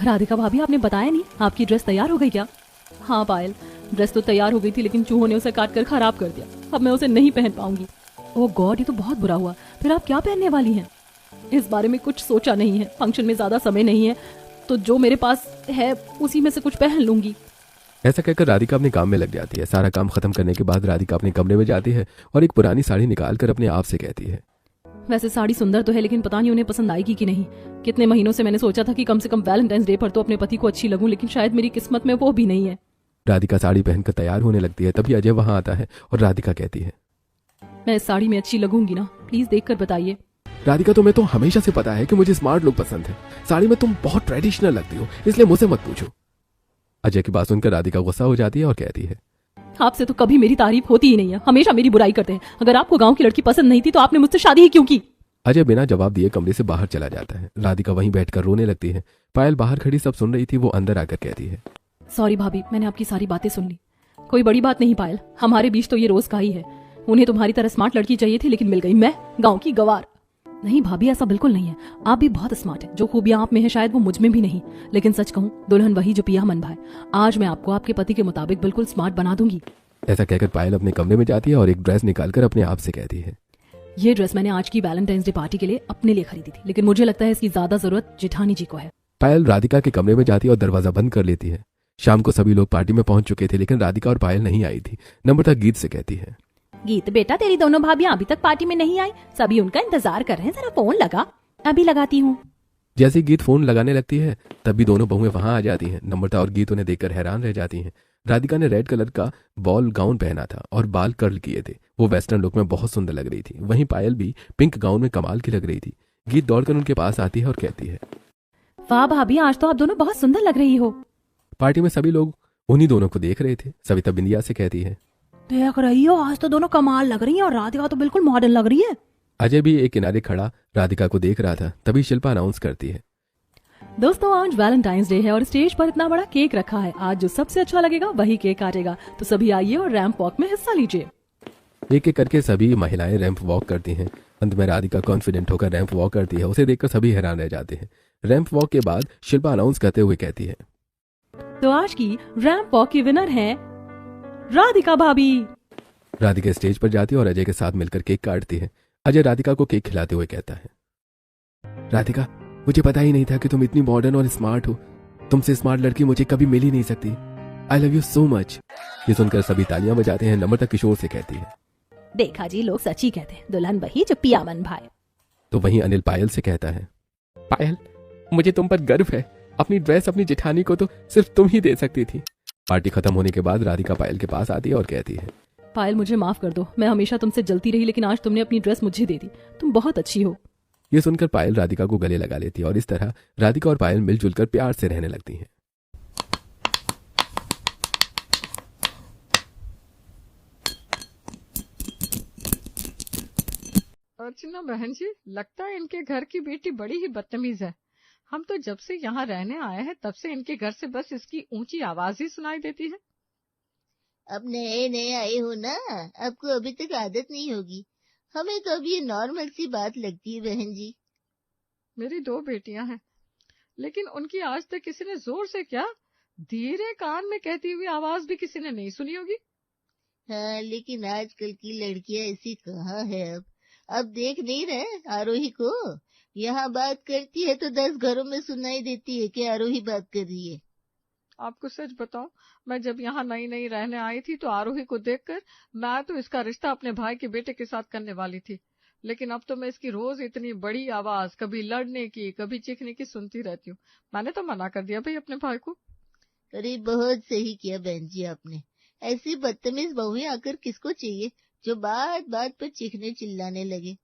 राधिका भाभी, आपने बताया नहीं, आपकी ड्रेस तैयार हो गई क्या? हाँ पायल, ड्रेस तो तैयार हो गई थी लेकिन चूहों ने उसे काट कर खराब कर दिया। अब मैं उसे नहीं पहन पाऊंगी। ओह गॉड, ये तो बहुत बुरा हुआ। फिर आप क्या पहनने वाली हैं? इस बारे में कुछ सोचा नहीं है। फंक्शन में ज्यादा समय नहीं है तो जो मेरे पास है उसी में से कुछ पहन लूंगी। ऐसा कहकर राधिका अपने काम में लग जाती है। सारा काम खत्म करने के बाद राधिका अपने कमरे में जाती है और एक पुरानी साड़ी निकालकर अपने आप से कहती है, वैसे साड़ी सुंदर तो है लेकिन पता नहीं उन्हें पसंद आएगी कि नहीं। कितने महीनों से मैंने सोचा था कि कम से कम वैलेंटाइंस डे पर तो अपने पति को अच्छी लगूं, लेकिन शायद मेरी किस्मत में वो भी नहीं है। राधिका साड़ी पहनकर तैयार होने लगती है। तभी अजय वहां आता है और राधिका कहती है, मैं इस साड़ी में अच्छी लगूंगी ना, प्लीज देखकर बताइए। राधिका, तुम्हें तो हमेशा से पता है कि मुझे स्मार्ट लुक पसंद है। साड़ी में तुम बहुत ट्रेडिशनल लगती हो, इसलिए मुझसे मत पूछो। अजय की बात सुनकर राधिका गुस्सा हो जाती है और कहती है, आपसे तो कभी मेरी तारीफ होती ही नहीं है, हमेशा मेरी बुराई करते हैं। अगर आपको गांव की लड़की पसंद नहीं थी तो आपने मुझसे शादी ही क्यों की? अजय बिना जवाब दिए कमरे से बाहर चला जाता है। राधिका वहीं बैठकर रोने लगती है। पायल बाहर खड़ी सब सुन रही थी। वो अंदर आकर कहती है, सॉरी भाभी, मैंने आपकी सारी बातें सुन ली। कोई बड़ी बात नहीं पायल, हमारे बीच तो ये रोज का ही है। उन्हें तुम्हारी तरह स्मार्ट लड़की चाहिए थी लेकिन मिल गई मैं, गांव की गवार। नहीं भाभी, ऐसा बिल्कुल नहीं है। आप भी बहुत स्मार्ट है। जो खूबियां आप में है शायद वो मुझ में भी नहीं, लेकिन सच कहूं, दुल्हन वही जो पिया मन भाए। आज मैं आपको आपके पति के मुताबिक बिल्कुल स्मार्ट बना दूंगी। ऐसा कहकर पायल अपने कमरे में जाती है और एक ड्रेस निकालकर अपने आप से कहती है, ये ड्रेस मैंने आज की वैलेंटाइंस डे पार्टी के लिए अपने लिए खरीदी थी, लेकिन मुझे लगता है इसकी ज्यादा जरूरत जेठानी जी को है। पायल राधिका के कमरे में जाती है और दरवाजा बंद कर लेती है। शाम को सभी लोग पार्टी में पहुंच चुके थे लेकिन राधिका और पायल नहीं आई थी। नम्रता गीत से कहती है, गीत बेटा, तेरी दोनों भाभियां अभी तक पार्टी में नहीं आई, सभी उनका इंतजार कर रहे हैं। जरा फोन लगा। अभी लगाती हूँ। जैसे ही गीत फोन लगाने लगती है तभी दोनों बहुएं वहां आ जाती हैं। नम्रता और गीत उन्हें देखकर हैरान रह जाती हैं। राधिका ने रेड कलर का बॉल गाउन पहना था और बाल कर्ल किए थे। वो वेस्टर्न लुक में बहुत सुंदर लग रही थी। वहीं पायल भी पिंक गाउन में कमाल की लग रही थी। गीत दौड़कर उनके पास आती है और कहती है, वाह भाभी, आज तो आप दोनों बहुत सुंदर लग रही हो। पार्टी में सभी लोग उन्हीं दोनों को देख रहे थे। सविता बिंदिया से कहती है, देख रही हो, आज तो दोनों कमाल लग रही हैं और राधिका तो बिल्कुल मॉडर्न लग रही है। अजय भी एक किनारे खड़ा राधिका को देख रहा था। तभी शिल्पा अनाउंस करती है, दोस्तों आज वैलेंटाइंस डे है और स्टेज पर इतना बड़ा केक रखा है। आज जो सबसे अच्छा लगेगा वही केक काटेगा, तो सभी आइए और रैंप वॉक में हिस्सा लीजिए। एक एक करके सभी महिलाएं रैंप वॉक करती हैं। अंत में राधिका कॉन्फिडेंट होकर रैंप वॉक करती है। उसे देखकर सभी हैरान रह जाते हैं। रैंप वॉक के बाद शिल्पा अनाउंस करते हुए कहती है, तो आज की रैंप वॉक की विनर है राधिका भाभी। राधिका स्टेज पर जाती है और अजय के साथ मिलकर केक काटती है। अजय राधिका को केक खिलाते हुए कहता है, राधिका, मुझे पता ही नहीं था कि तुम इतनी मॉडर्न और स्मार्ट हो। तुमसे स्मार्ट लड़की मुझे कभी मिल ही नहीं सकती। I love you so much. ये सुनकर सभी तालियां बजाते हैं। नम्रता किशोर से कहती है, देखा जी, लोग सच ही कहते हैं, दुल्हन वही जो पिया मन भाए। तो वहीं अनिल पायल से कहता है, पायल, मुझे तुम पर गर्व है। अपनी ड्रेस अपनी जेठानी को तो सिर्फ तुम ही दे सकती थी। पार्टी खत्म होने के बाद राधिका पायल के पास आती है और कहती है, पायल, मुझे माफ कर दो। मैं हमेशा तुमसे जलती रही, लेकिन आज तुमने अपनी ड्रेस मुझे दे दी। तुम बहुत अच्छी हो। ये सुनकर पायल राधिका को गले लगा लेती है और इस तरह राधिका और पायल मिलजुल कर प्यार से रहने लगती हैं। अर्चना बहन जी, लगता है इनके घर की बेटी बड़ी ही बदतमीज है। हम तो जब से यहाँ रहने आए हैं तब से इनके घर से बस इसकी ऊंची आवाज ही सुनाई देती है। अब नए नए आए हो ना, आपको अभी तक आदत नहीं होगी। हमें तो अब ये नॉर्मल सी बात लगती है बहन जी। मेरी 2 बेटियां हैं, लेकिन उनकी आज तक किसी ने जोर से क्या, धीरे कान में कहती हुई आवाज भी किसी ने नहीं सुनी होगी। हाँ, लेकिन आजकल की लड़कियां ऐसी कहाँ है। अब देख नहीं रहे आरोही को, यहाँ बात करती है तो 10 घरों में सुनाई देती है कि आरोही बात कर रही है। आपको सच बताऊं, मैं जब यहाँ नई नई रहने आई थी तो आरोही को देखकर मैं तो इसका रिश्ता अपने भाई के बेटे के साथ करने वाली थी। लेकिन अब तो मैं इसकी रोज इतनी बड़ी आवाज, कभी लड़ने की कभी चीखने की सुनती रहती हूँ। मैंने तो मना कर दिया भाई अपने भाई को। अरे बहुत सही किया बहन जी आपने। ऐसी बदतमीज बहुएं आकर किसको चाहिए जो बात बात पर चीखने चिल्लाने लगे।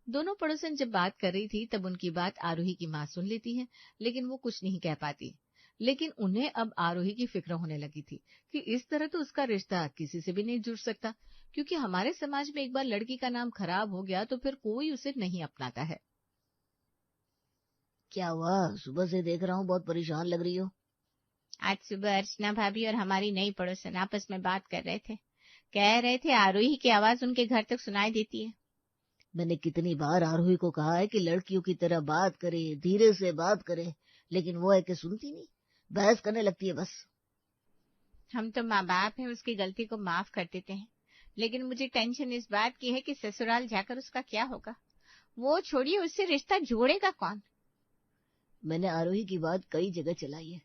दोनों पड़ोसन जब बात कर रही थी तब उनकी बात आरोही की माँ सुन लेती है, लेकिन वो कुछ नहीं कह पाती। लेकिन उन्हें अब आरोही की फिक्र होने लगी थी कि इस तरह तो उसका रिश्ता किसी से भी नहीं जुड़ सकता, क्योंकि हमारे समाज में एक बार लड़की का नाम खराब हो गया तो फिर कोई उसे नहीं अपनाता है। क्या हुआ, सुबह से देख रहा हूँ बहुत परेशान लग रही हो। आज सुबह अर्चना भाभी और हमारी नई पड़ोसन आपस में बात कर रहे थे। कह रहे थे आरोही की आवाज उनके घर तक सुनाई देती है। मैंने कितनी बार आरोही को कहा है कि लड़कियों की तरह बात करे, धीरे से बात करे, लेकिन वो है कि सुनती नहीं, बहस करने लगती है बस। हम तो माँ बाप हैं, उसकी गलती को माफ कर देते हैं, लेकिन मुझे टेंशन इस बात की है कि ससुराल जाकर उसका क्या होगा। वो छोड़िए, उससे रिश्ता जोड़ेगा कौन। मैंने आरोही की बात कई जगह चलाई है,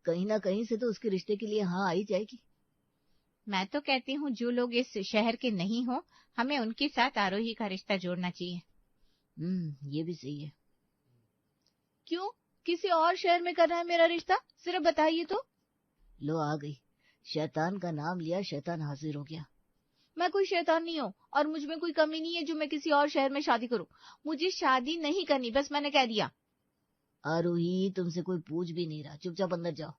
कहीं ना कहीं से तो उसके रिश्ते के लिए हाँ आई जाएगी। मैं तो कहती हूँ जो लोग इस शहर के नहीं हो, हमें उनके साथ आरोही का रिश्ता जोड़ना चाहिए। ये भी सही है। क्यों, किसी और शहर में करना है मेरा रिश्ता? सिर्फ बताइए तो। लो आ गई, शैतान का नाम लिया, शैतान हाजिर हो गया। मैं कोई शैतान नहीं हूँ और मुझ में कोई कमी नहीं है जो मैं किसी और शहर में शादी करूँ। मुझे शादी नहीं करनी, बस मैंने कह दिया। आरोही, तुमसे कोई पूछ भी नहीं रहा, चुपचाप अंदर जाओ।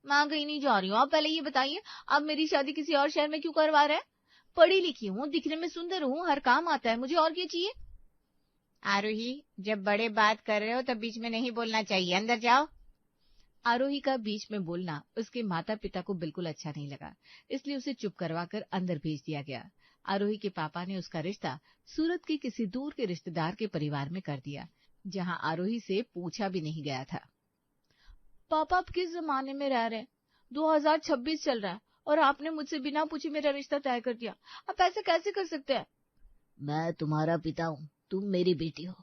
मैं कहीं नहीं जा रही हूँ। आप पहले ये बताइए, आप मेरी शादी किसी और शहर में क्यों करवा रहे हैं? पढ़ी लिखी हूँ, दिखने में सुंदर हूँ, हर काम आता है मुझे, और क्या चाहिए? आरोही, जब बड़े बात कर रहे हो तब बीच में नहीं बोलना चाहिए, अंदर जाओ। आरोही का बीच में बोलना उसके माता पिता को बिल्कुल अच्छा नहीं लगा, इसलिए उसे चुप करवा कर अंदर भेज दिया गया। आरोही के पापा ने उसका रिश्ता सूरत के किसी दूर के रिश्तेदार के परिवार में कर दिया, जहां आरोही से पूछा भी नहीं गया था। पापा, आप किस जमाने में रह रहे हैं? 2026 चल रहा है और आपने मुझसे बिना पूछे मेरा रिश्ता तय कर दिया। आप ऐसे कैसे कर सकते हैं? मैं तुम्हारा पिता हूँ, तुम मेरी बेटी हो,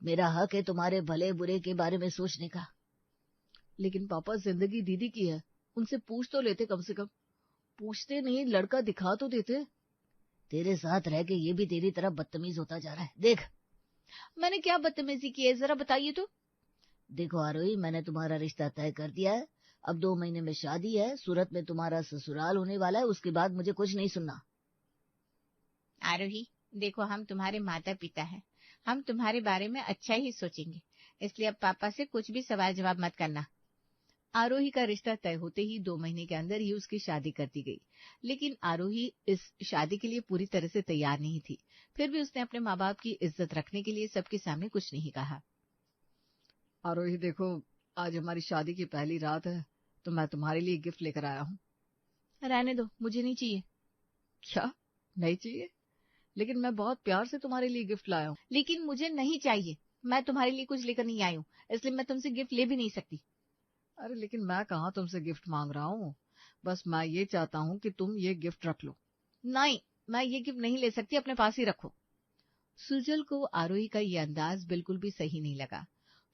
मेरा हक है तुम्हारे भले बुरे के बारे में सोचने का। लेकिन पापा, जिंदगी दीदी की है, उनसे पूछ तो लेते कम से कम। पूछते नहीं, लड़का दिखा तो देते। तेरे साथ रह के ये भी तेरी तरह बदतमीज होता जा रहा है, देख। मैंने क्या बदतमीजी की है, जरा बताइए तो। देखो आरोही, मैंने तुम्हारा रिश्ता तय कर दिया है। अब 2 महीने में शादी है, सूरत में तुम्हारा ससुराल होने वाला है, उसके बाद मुझे कुछ नहीं सुनना। आरोही, देखो, हम तुम्हारे माता पिता हैं, हम तुम्हारे बारे में अच्छा ही सोचेंगे, इसलिए अब पापा से कुछ भी सवाल जवाब मत करना। आरोही का रिश्ता तय होते ही 2 महीने के अंदर ही उसकी शादी कर दी गई, लेकिन आरोही इस शादी के लिए पूरी तरह से तैयार नहीं थी। फिर भी उसने अपने माँ बाप की इज्जत रखने के लिए सबके सामने कुछ नहीं कहा। आरोही, देखो, आज हमारी शादी की पहली रात है, तो मैं तुम्हारे लिए गिफ्ट लेकर आया हूँ। रहने दो, मुझे नहीं चाहिए। क्या नहीं चाहिए? लेकिन मैं बहुत प्यार से तुम्हारे लिए गिफ्ट लाया हूँ। लेकिन मुझे नहीं चाहिए, मैं तुम्हारे लिए कुछ लेकर नहीं आई हूँ, इसलिए मैं तुमसे गिफ्ट ले भी नहीं सकती। अरे लेकिन मैं कहाँ तुमसे गिफ्ट मांग रहा हूँ, बस मैं ये चाहता हूँ कि तुम ये गिफ्ट रख लो। नहीं, मैं ये गिफ्ट नहीं ले सकती, अपने पास ही रखो। सुजल को आरोही का ये अंदाज बिल्कुल भी सही नहीं लगा।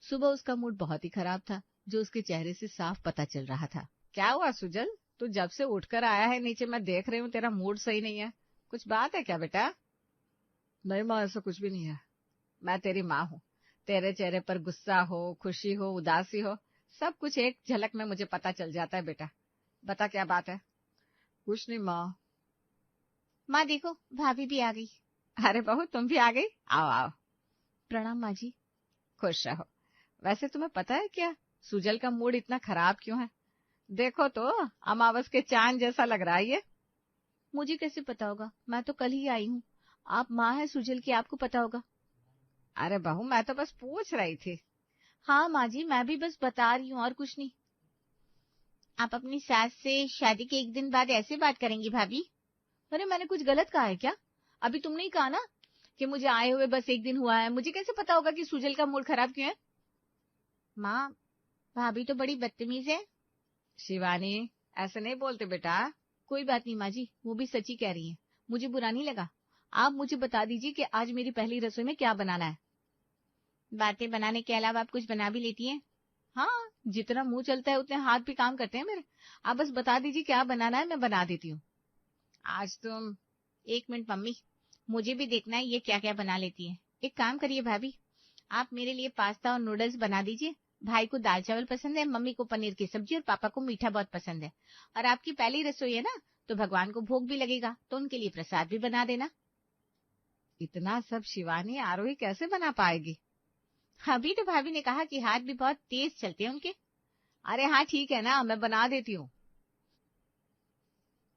सुबह उसका मूड बहुत ही खराब था, जो उसके चेहरे से साफ पता चल रहा था। क्या हुआ सुजल, तू जब से उठकर आया है नीचे, मैं देख रही हूँ तेरा मूड सही नहीं है, कुछ बात है क्या बेटा? नहीं माँ, ऐसा कुछ भी नहीं है। मैं तेरी माँ हूँ, तेरे चेहरे पर गुस्सा हो, खुशी हो, उदासी हो, सब कुछ एक झलक में मुझे पता चल जाता है बेटा। बता क्या बात है? कुछ नहीं माँ। माँ देखो, भाभी भी आ गई। अरे बहू, तुम भी आ गई, आओ आओ। प्रणाम माँ जी। खुश रहो। वैसे तुम्हें पता है क्या, सुजल का मूड इतना खराब क्यों है? देखो तो, अमावस के चांद जैसा लग रहा है ये। मुझे कैसे पता होगा, मैं तो कल ही आई हूँ। आप माँ है सुजल की, आपको पता होगा। अरे बहू, मैं तो बस पूछ रही थी। हाँ माँ जी, मैं भी बस बता रही हूँ और कुछ नहीं। आप अपनी सास से शादी के एक दिन बाद ऐसे बात करेंगी भाभी? अरे मैंने कुछ गलत कहा है क्या? अभी तुमने ही कहा ना कि मुझे आए हुए बस एक दिन हुआ है, मुझे कैसे पता होगा कि सुजल का मूड खराब क्यों है? माँ, भाभी तो बड़ी बदतमीज है। शिवानी, ऐसे नहीं बोलते बेटा। कोई बात नहीं माँ जी, वो भी सच्ची कह रही है, मुझे बुरा नहीं लगा। आप मुझे बता दीजिए कि आज मेरी पहली रसोई में क्या बनाना है। बातें बनाने के अलावा आप कुछ बना भी लेती हैं? हाँ, जितना मुंह चलता है उतने हाथ भी काम करते हैं मेरे। आप बस बता दीजिए क्या बनाना है, मैं बना देती हूँ। आज तुम 1 मिनट मम्मी, मुझे भी देखना है ये क्या क्या बना लेती है। एक काम करिए भाभी, आप मेरे लिए पास्ता और नूडल्स बना दीजिए। भाई को दाल चावल पसंद है, मम्मी को पनीर की सब्जी और पापा को मीठा बहुत पसंद है। और आपकी पहली रसोई है ना, तो भगवान को भोग भी लगेगा, तो उनके लिए प्रसाद भी बना देना। इतना सब शिवानी आरोही कैसे बना पाएगी? अभी तो भाभी ने कहा कि हाथ भी बहुत तेज चलते हैं उनके। अरे हाँ ठीक है ना, मैं बना देती हूँ।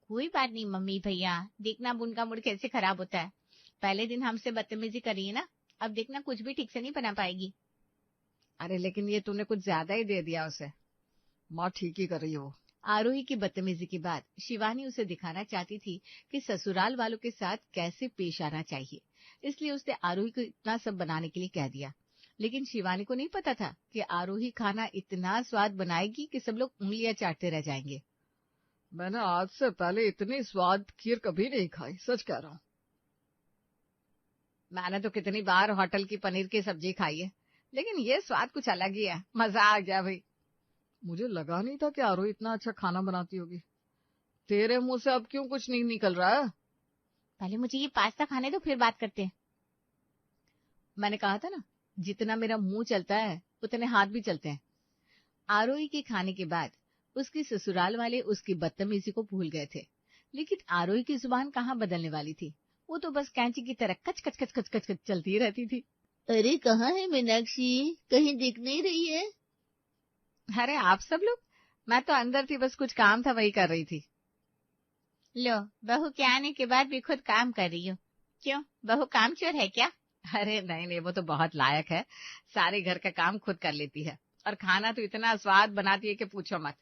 कोई बात नहीं मम्मी भैया, देखना अब उनका मूड कैसे खराब होता है। पहले दिन हमसे बदतमीजी करी है ना, अब देखना कुछ भी ठीक से नहीं बना पाएगी। अरे लेकिन ये तूने कुछ ज्यादा ही दे दिया उसे। माँ ठीक ही कर रही हो। आरोही की बदतमीजी के बाद शिवानी उसे दिखाना चाहती थी कि ससुराल वालों के साथ कैसे पेश आना चाहिए, इसलिए उसने आरोही को इतना सब बनाने के लिए कह दिया। लेकिन शिवानी को नहीं पता था कि आरोही खाना इतना स्वाद बनाएगी कि सब लोग उंगलियां चाटते रह जाएंगे। मैंने आज से पहले इतनी स्वाद खीर कभी नहीं खाई, सच कह रहा हूँ। मैंने तो कितनी बार होटल की पनीर की सब्जी खाई है, लेकिन ये स्वाद कुछ अलग ही है। मजा आ गया भाई। मुझे लगा नहीं था कि आरोही इतना अच्छा खाना बनाती होगी। तेरे मुंह से अब क्यों कुछ नहीं निकल रहा है? पहले मुझे ये पास्ता खाने दो, फिर बात करते हैं। मैंने कहा था ना, जितना मेरा मुंह चलता है उतने हाथ भी चलते हैं। आरोही के खाने के बाद उसके ससुराल वाले उसकी बदतमीजी को भूल गए थे, लेकिन आरोही की जुबान कहाँ बदलने वाली थी। वो तो बस कैंची की तरह कच कच कच कच कच कच चलती रहती थी। अरे कहाँ है मीनाक्षी, कहीं दिख नहीं रही है? अरे आप सब लोग, मैं तो अंदर थी, बस कुछ काम था वही कर रही थी। लो, बहू के आने के बाद भी खुद काम कर रही हो। क्यों, बहू कामचोर है क्या? अरे नहीं नहीं, वो तो बहुत लायक है, सारे घर का काम खुद कर लेती है और खाना तो इतना स्वाद बनाती है कि पूछो मत।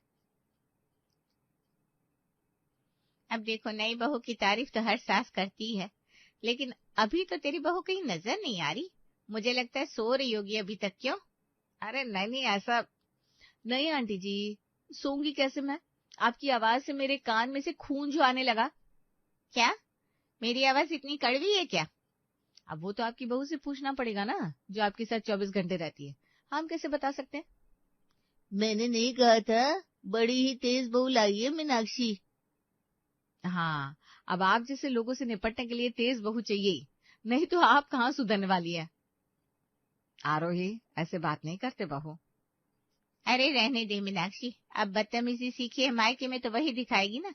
अब देखो, नई बहू की तारीफ तो हर सास करती है, लेकिन अभी तो तेरी बहू कहीं नजर नहीं आ रही। मुझे लगता है सो रही होगी अभी तक। क्यों? अरे नहीं नहीं, ऐसा नहीं आंटी जी, सोऊंगी कैसे मैं? आपकी आवाज से मेरे कान में से खून जो आने लगा। क्या मेरी आवाज इतनी कड़वी है क्या? अब वो तो आपकी बहू से पूछना पड़ेगा ना, जो आपके साथ 24 घंटे रहती है। हम कैसे बता सकते हैं? मैंने नहीं कहा था, बड़ी ही तेज बहू लाई है मीनाक्षी। हाँ, अब आप जैसे लोगों से निपटने के लिए तेज बहू चाहिए, नहीं तो आप कहाँ सुधरने वाली है। आरोही, ऐसे बात नहीं करते बहू। अरे रहने दे मीनाक्षी, अब बदतमीजी सीखी है मायके में तो वही दिखाएगी ना।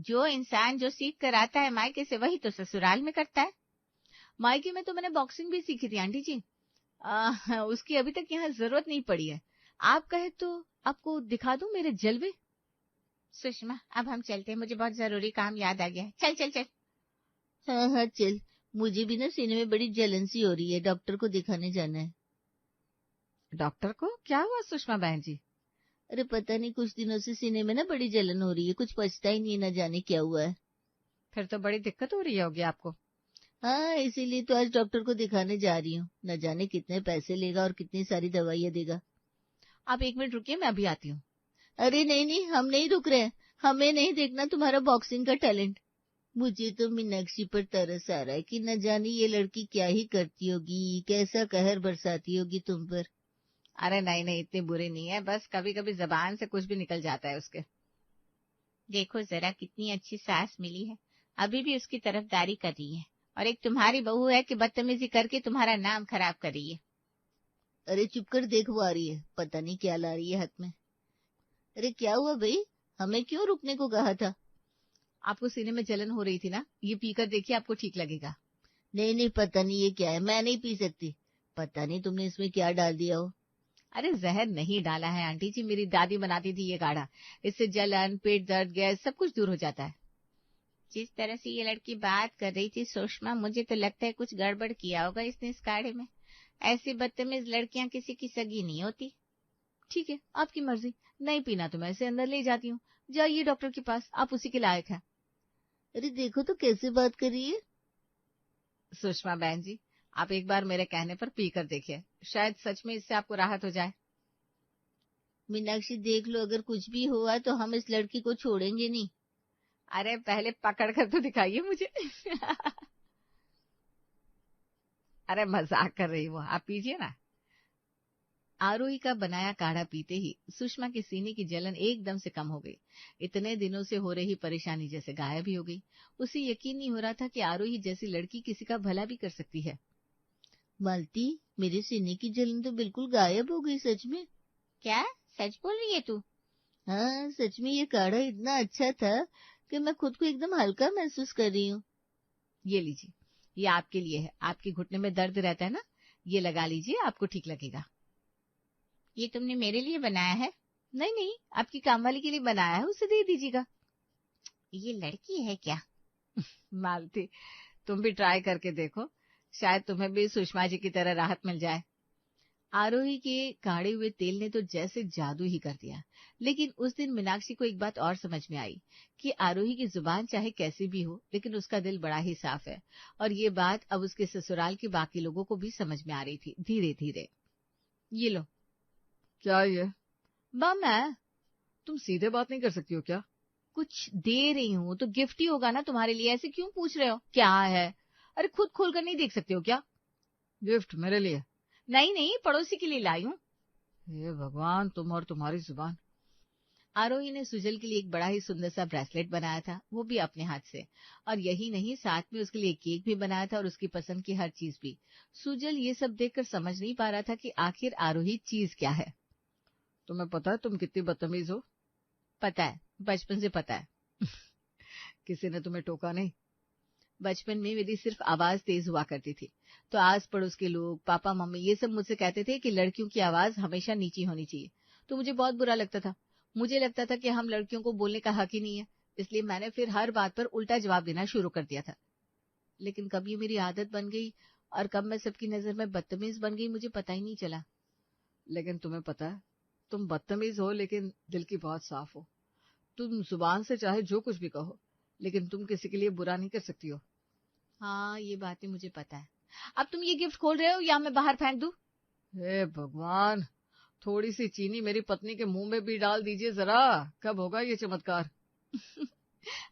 जो इंसान जो सीख कर आता है मायके से, वही तो ससुराल में करता है। मायके में तो मैंने बॉक्सिंग भी सीखी थी आंटी जी, उसकी अभी तक यहाँ जरूरत नहीं पड़ी है। आप कहे तो आपको दिखा दूं मेरे जलवे। सुषमा, अब हम चलते हैं, मुझे बहुत जरूरी काम याद आ गया है। चल चल चल। हाँ हाँ चल, मुझे भी ना सीने में बड़ी जलन सी हो रही है, डॉक्टर को दिखाने जाना है। डॉक्टर को क्या हुआ सुषमा बहन जी? अरे पता नहीं, कुछ दिनों से सीने में ना बड़ी जलन हो रही है, कुछ पचता ही नहीं, ना जाने क्या हुआ है। फिर तो बड़ी दिक्कत हो रही होगी आपको। हाँ, इसीलिए तो आज डॉक्टर को दिखाने जा रही हूँ। न जाने कितने पैसे लेगा और कितनी सारी दवाइयाँ देगा। आप 1 मिनट रुकिए, मैं अभी आती हूँ। अरे नहीं, हम नहीं रुक रहे हैं। हमें नहीं देखना तुम्हारा बॉक्सिंग का टैलेंट। मुझे तो मीनाक्षी पर तरस आ रहा है कि न जाने ये लड़की क्या ही करती होगी, कैसा कहर बरसाती होगी तुम पर। अरे नहीं, इतनी बुरी नहीं है, बस कभी कभी जबान से कुछ भी निकल जाता है उसके। देखो जरा कितनी अच्छी सास मिली है, अभी भी उसकी तरफदारी कर रही है, और एक तुम्हारी बहू है कि बदतमीजी करके तुम्हारा नाम खराब कर रही है। अरे चुप कर, देख वो आ रही है, पता नहीं क्या ला रही है हाथ में। अरे क्या हुआ भाई, हमें क्यों रुकने को कहा था? आपको सीने में जलन हो रही थी ना, ये पीकर देखिए, आपको ठीक लगेगा। नहीं, पता नहीं ये क्या है, मैं नहीं पी सकती। पता नहीं तुमने इसमें क्या डाल दिया हो। अरे जहर नहीं डाला है आंटी जी, मेरी दादी बनाती थी ये काढ़ा, इससे जलन, पेट दर्द, गैस सब कुछ दूर हो जाता है। जिस तरह से ये लड़की बात कर रही थी सुषमा, मुझे तो लगता है कुछ गड़बड़ किया होगा इसने इस काढ़े में। ऐसी बदतमीज लड़कियां किसी की सगी नहीं होती। ठीक है, आपकी मर्जी, नहीं पीना तो मैं इसे अंदर ले जाती हूँ। जाइए डॉक्टर के पास, आप उसी के लायक हैं। अरे देखो तो कैसे बात कर रही है। सुषमा बहन जी, आप एक बार मेरे कहने पर पीकर देखिए, शायद सच में इससे आपको राहत हो जाए। मीनाक्षी देख लो, अगर कुछ भी हुआ तो हम इस लड़की को छोड़ेंगे नहीं। अरे पहले पकड़ कर तो दिखाइए मुझे। अरे मजाक कर रही वो, आप पीजिए ना। आरोही का बनाया काढ़ा पीते ही सुषमा के सीने की जलन एकदम से कम हो गई। इतने दिनों से हो रही परेशानी जैसे गायब ही हो गई। उसे यकीन नहीं हो रहा था कि आरोही जैसी लड़की किसी का भला भी कर सकती है। मालती, मेरे सीने की जलन तो बिल्कुल गायब हो गई, सच में। क्या सच बोल रही है तू? हाँ सच में, ये काढ़ा इतना अच्छा था कि मैं खुद को एकदम हल्का महसूस कर रही हूँ। ये लीजिए, ये आपके लिए है, आपके घुटने में दर्द रहता है ना, ये लगा लीजिए, आपको ठीक लगेगा। ये तुमने मेरे लिए बनाया है? नहीं, आपकी कामवाली के लिए बनाया है, उसे दे दीजिएगा। ये लड़की है क्या? मालती, तुम भी ट्राई करके देखो, शायद तुम्हें भी सुषमा जी की तरह राहत मिल जाए। आरोही के काढ़े हुए तेल ने तो जैसे जादू ही कर दिया। लेकिन उस दिन मीनाक्षी को एक बात और समझ में आई कि आरोही की जुबान चाहे कैसी भी हो, लेकिन उसका दिल बड़ा ही साफ है। और ये बात अब उसके ससुराल के बाकी लोगों को भी समझ में आ रही थी धीरे धीरे। ये लो। क्या ये? बम है, तुम सीधे बात नहीं कर सकती हो क्या? कुछ दे रही हूँ तो गिफ्ट ही होगा ना तुम्हारे लिए, ऐसे क्यों पूछ रहे हो क्या है? अरे खुद खोलकर नहीं देख सकते हो क्या? गिफ्ट मेरे लिए? नहीं, पड़ोसी के लिए लाई हूँ। हे भगवान, तुम और तुम्हारी जुबान। आरोही ने सुजल के लिए एक बड़ा ही सुंदर सा ब्रेसलेट बनाया था, वो भी अपने हाथ से। और यही नहीं, साथ में उसके लिए केक भी बनाया था और उसकी पसंद की हर चीज भी। सुजल ये सब देखकर समझ नहीं पा रहा था कि आखिर आरोही चीज क्या है। तुम्हें पता है तुम कितनी बदतमीज हो? पता है, बचपन से पता है। किसी ने तुम्हें टोका नहीं? बचपन में मेरी सिर्फ आवाज तेज हुआ करती थी, तो आस पड़ोस के लोग, पापा मम्मी ये सब मुझसे कहते थे कि लड़कियों की आवाज हमेशा नीची होनी चाहिए। तो मुझे बहुत बुरा लगता था। मुझे लगता था कि हम लड़कियों को बोलने का हक ही नहीं है, इसलिए मैंने फिर हर बात पर उल्टा जवाब देना शुरू कर दिया था। लेकिन कब ये मेरी आदत बन गई और कब मैं सबकी नजर में बदतमीज बन गई, मुझे पता ही नहीं चला। लेकिन तुम्हें पता है, तुम बदतमीज हो लेकिन दिल की बहुत साफ हो। तुम जुबान से चाहे जो कुछ भी कहो, लेकिन तुम किसी के लिए बुरा नहीं कर सकती हो। हाँ, ये बातें मुझे पता है। अब तुम ये गिफ्ट खोल रहे हो या मैं बाहर फेंक दूं? हे भगवान, थोड़ी सी चीनी मेरी पत्नी के मुंह में भी डाल दीजिए जरा, कब होगा ये चमत्कार?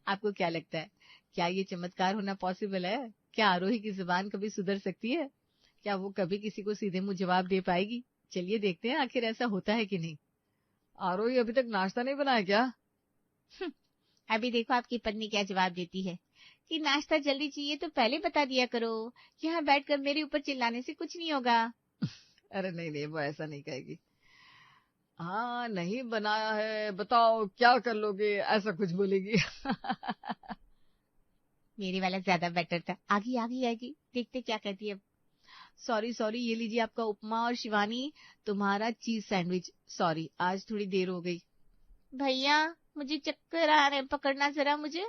आपको क्या लगता है, क्या ये चमत्कार होना पॉसिबल है? क्या आरोही की जुबान कभी सुधर सकती है? क्या वो कभी किसी को सीधे मुंह जवाब दे पाएगी? चलिए देखते हैं आखिर ऐसा होता है कि नहीं। आरोही अभी तक नाश्ता नहीं बनाया क्या? अभी देखो आपकी पत्नी क्या जवाब देती है कि नाश्ता जल्दी चाहिए तो पहले बता दिया करो, यहाँ बैठकर मेरे ऊपर चिल्लाने से कुछ नहीं होगा। अरे नहीं, वो ऐसा नहीं कहेगी। हाँ नहीं बनाया है, बताओ क्या कर लोगे, ऐसा कुछ बोलेगी। मेरे वाला ज्यादा बेटर था, आगे आएगी, देखते क्या कहती है। सॉरी, ये लीजिए आपका उपमा, और शिवानी तुम्हारा चीज सैंडविच। सॉरी, आज थोड़ी देर हो गई। भैया मुझे चक्कर आ रहे हैं, पकड़ना जरा मुझे।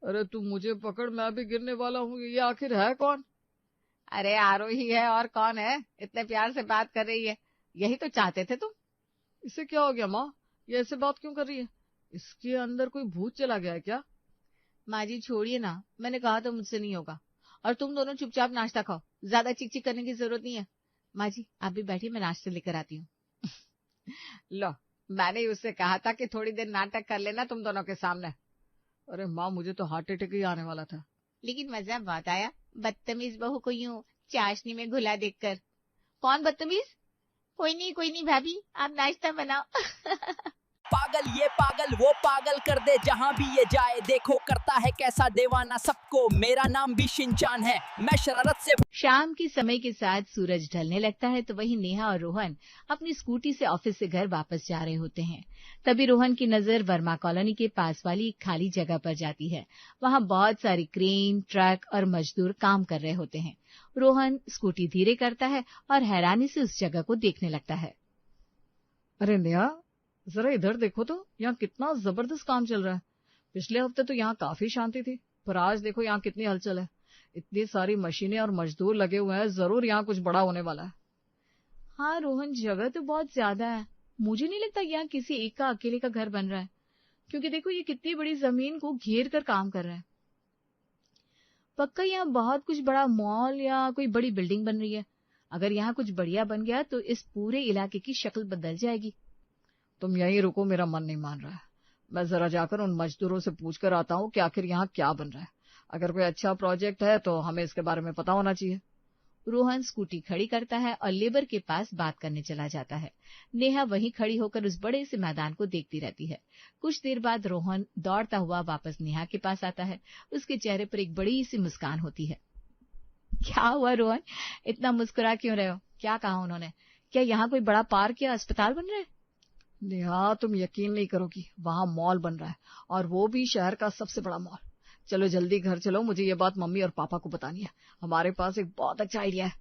अरे तुम मुझे पकड़, मैं भी गिरने वाला हूँ। ये आखिर है कौन? अरे आरोही है, और कौन है? इतने प्यार से बात कर रही है, यही तो चाहते थे तुम। इसे क्या हो गया माँ, ये ऐसे बात क्यों कर रही है? इसके अंदर कोई भूत चला गया है क्या? माँ जी छोड़िए ना, मैंने कहा तो मुझसे नहीं होगा। और तुम दोनों चुपचाप नाश्ता खाओ, ज्यादा चिक चिक करने की जरूरत नहीं है। माँ जी आप भी बैठिए, मैं नाश्ता लेकर आती हूँ। लो, मैंने ही उससे कहा था कि थोड़ी देर नाटक कर लेना तुम दोनों के सामने। अरे माँ, मुझे तो हार्ट अटैक ही आने वाला था। लेकिन मजा बहुत आया बदतमीज बहू को यूं चाशनी में घुला देखकर। कौन बदतमीज? कोई नहीं भाभी, आप नाश्ता बनाओ। पागल ये पागल वो पागल कर दे जहां भी ये जाए, देखो करता है कैसा दीवाना सबको, मेरा नाम भी शिनचान है, मैं शरारत से। शाम के समय के साथ सूरज ढलने लगता है तो वहीं नेहा और रोहन अपनी स्कूटी से ऑफिस से घर वापस जा रहे होते हैं। तभी रोहन की नजर वर्मा कॉलोनी के पास वाली एक खाली जगह पर जाती है। वहां बहुत सारी क्रेन, ट्रक और मजदूर काम कर रहे होते हैं। रोहन स्कूटी धीरे करता है और हैरानी से उस जगह को देखने लगता है। अरे नेहा, जरा इधर देखो तो, यहाँ कितना जबरदस्त काम चल रहा है। पिछले हफ्ते तो यहाँ काफी शांति थी, पर आज देखो यहाँ कितनी हलचल है। इतनी सारी मशीनें और मजदूर लगे हुए हैं, जरूर यहाँ कुछ बड़ा होने वाला है। हाँ रोहन, जगह तो बहुत ज्यादा है। मुझे नहीं लगता यहाँ किसी एक का अकेले का घर बन रहा है, क्योंकि देखो ये कितनी बड़ी जमीन को घेर कर काम कर रहा है। पक्का यहाँ बहुत कुछ बड़ा मॉल या कोई बड़ी बिल्डिंग बन रही है। अगर यहाँ कुछ बढ़िया बन गया तो इस पूरे इलाके की शक्ल बदल जाएगी। तुम यहीं रुको, मेरा मन नहीं मान रहा है। मैं जरा जाकर उन मजदूरों से पूछ कर आता हूँ कि आखिर यहाँ क्या बन रहा है। अगर कोई अच्छा प्रोजेक्ट है तो हमें इसके बारे में पता होना चाहिए। रोहन स्कूटी खड़ी करता है और लेबर के पास बात करने चला जाता है। नेहा वहीं खड़ी होकर उस बड़े से मैदान को देखती रहती है। कुछ देर बाद रोहन दौड़ता हुआ वापस नेहा के पास आता है। उसके चेहरे पर एक बड़ी सी मुस्कान होती है। क्या हुआ रोहन, इतना मुस्कुरा क्यों रहे हो? क्या कहा उन्होंने? क्या यहाँ कोई बड़ा पार्क या अस्पताल बन रहा है? नेहा, तुम यकीन नहीं करोगी, वहाँ मॉल बन रहा है, और वो भी शहर का सबसे बड़ा मॉल। चलो जल्दी घर चलो, मुझे ये बात मम्मी और पापा को बतानी है। हमारे पास एक बहुत अच्छा आइडिया है।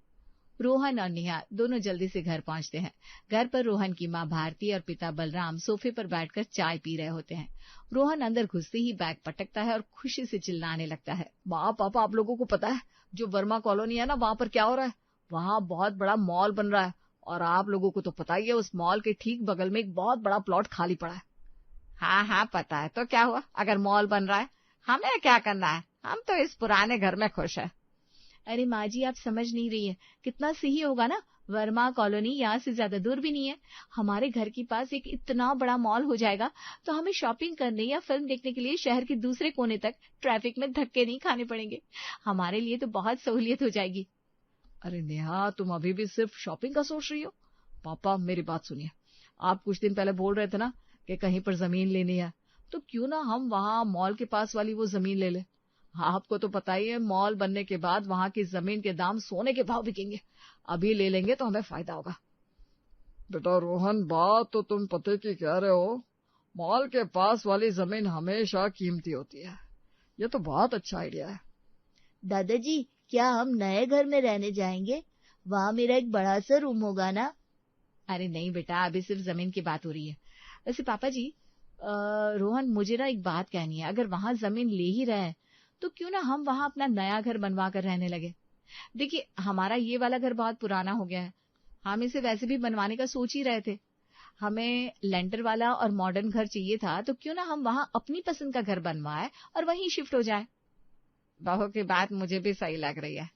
रोहन और नेहा दोनों जल्दी से घर पहुंचते हैं। घर पर रोहन की माँ भारती और पिता बलराम सोफे पर बैठकर चाय पी रहे होते हैं। रोहन अंदर घुसते ही बैग पटकता है और खुशी से चिल्लाने लगता है। माँ पापा, आप लोगों को पता है जो वर्मा कॉलोनी है ना, वहाँ पर क्या हो रहा है? वहाँ बहुत बड़ा मॉल बन रहा है, और आप लोगों को तो पता ही है, उस मॉल के ठीक बगल में एक बहुत बड़ा प्लॉट खाली पड़ा है। हाँ पता है, तो क्या हुआ? अगर मॉल बन रहा है हमें क्या करना है? हम तो इस पुराने घर में खुश है। अरे माँ जी, आप समझ नहीं रही है, कितना सही होगा ना। वर्मा कॉलोनी यहाँ से ज्यादा दूर भी नहीं है। हमारे घर के पास एक इतना बड़ा मॉल हो जाएगा तो हमें शॉपिंग करने या फिल्म देखने के लिए शहर के दूसरे कोने तक ट्रैफिक में धक्के नहीं खाने पड़ेंगे। हमारे लिए तो बहुत सहूलियत हो जाएगी। अरे नेहा, तुम अभी भी सिर्फ शॉपिंग का सोच रही हो? पापा मेरी बात सुनिए, आप कुछ दिन पहले बोल रहे थे ना कि कहीं पर जमीन लेनी है, तो क्यों ना हम वहाँ मॉल के पास वाली वो जमीन ले ले। आपको तो पता ही है, मॉल बनने के बाद वहाँ की जमीन के दाम सोने के भाव बिकेंगे। अभी ले लेंगे तो हमें फायदा होगा। बेटा रोहन, बात तो तुम पते की कह रहे हो। मॉल के पास वाली जमीन हमेशा कीमती होती है। ये तो बहुत अच्छा आइडिया है। दादाजी, क्या हम नए घर में रहने जाएंगे? वहाँ मेरा एक बड़ा सा रूम होगा ना? अरे नहीं बेटा, अभी सिर्फ जमीन की बात हो रही है। वैसे पापा जी, रोहन मुझे ना एक बात कहनी है। अगर वहाँ जमीन ले ही रहे हैं तो क्यों ना हम वहाँ अपना नया घर बनवा कर रहने लगे। देखिए, हमारा ये वाला घर बहुत पुराना हो गया है। हम इसे वैसे भी बनवाने का सोच ही रहे थे। हमें लेंटर वाला और मॉडर्न घर चाहिए था, तो क्यों ना हम वहाँ अपनी पसंद का घर बनवाए और वहीं शिफ्ट हो जाए। बहू की बात मुझे भी सही लग रही है।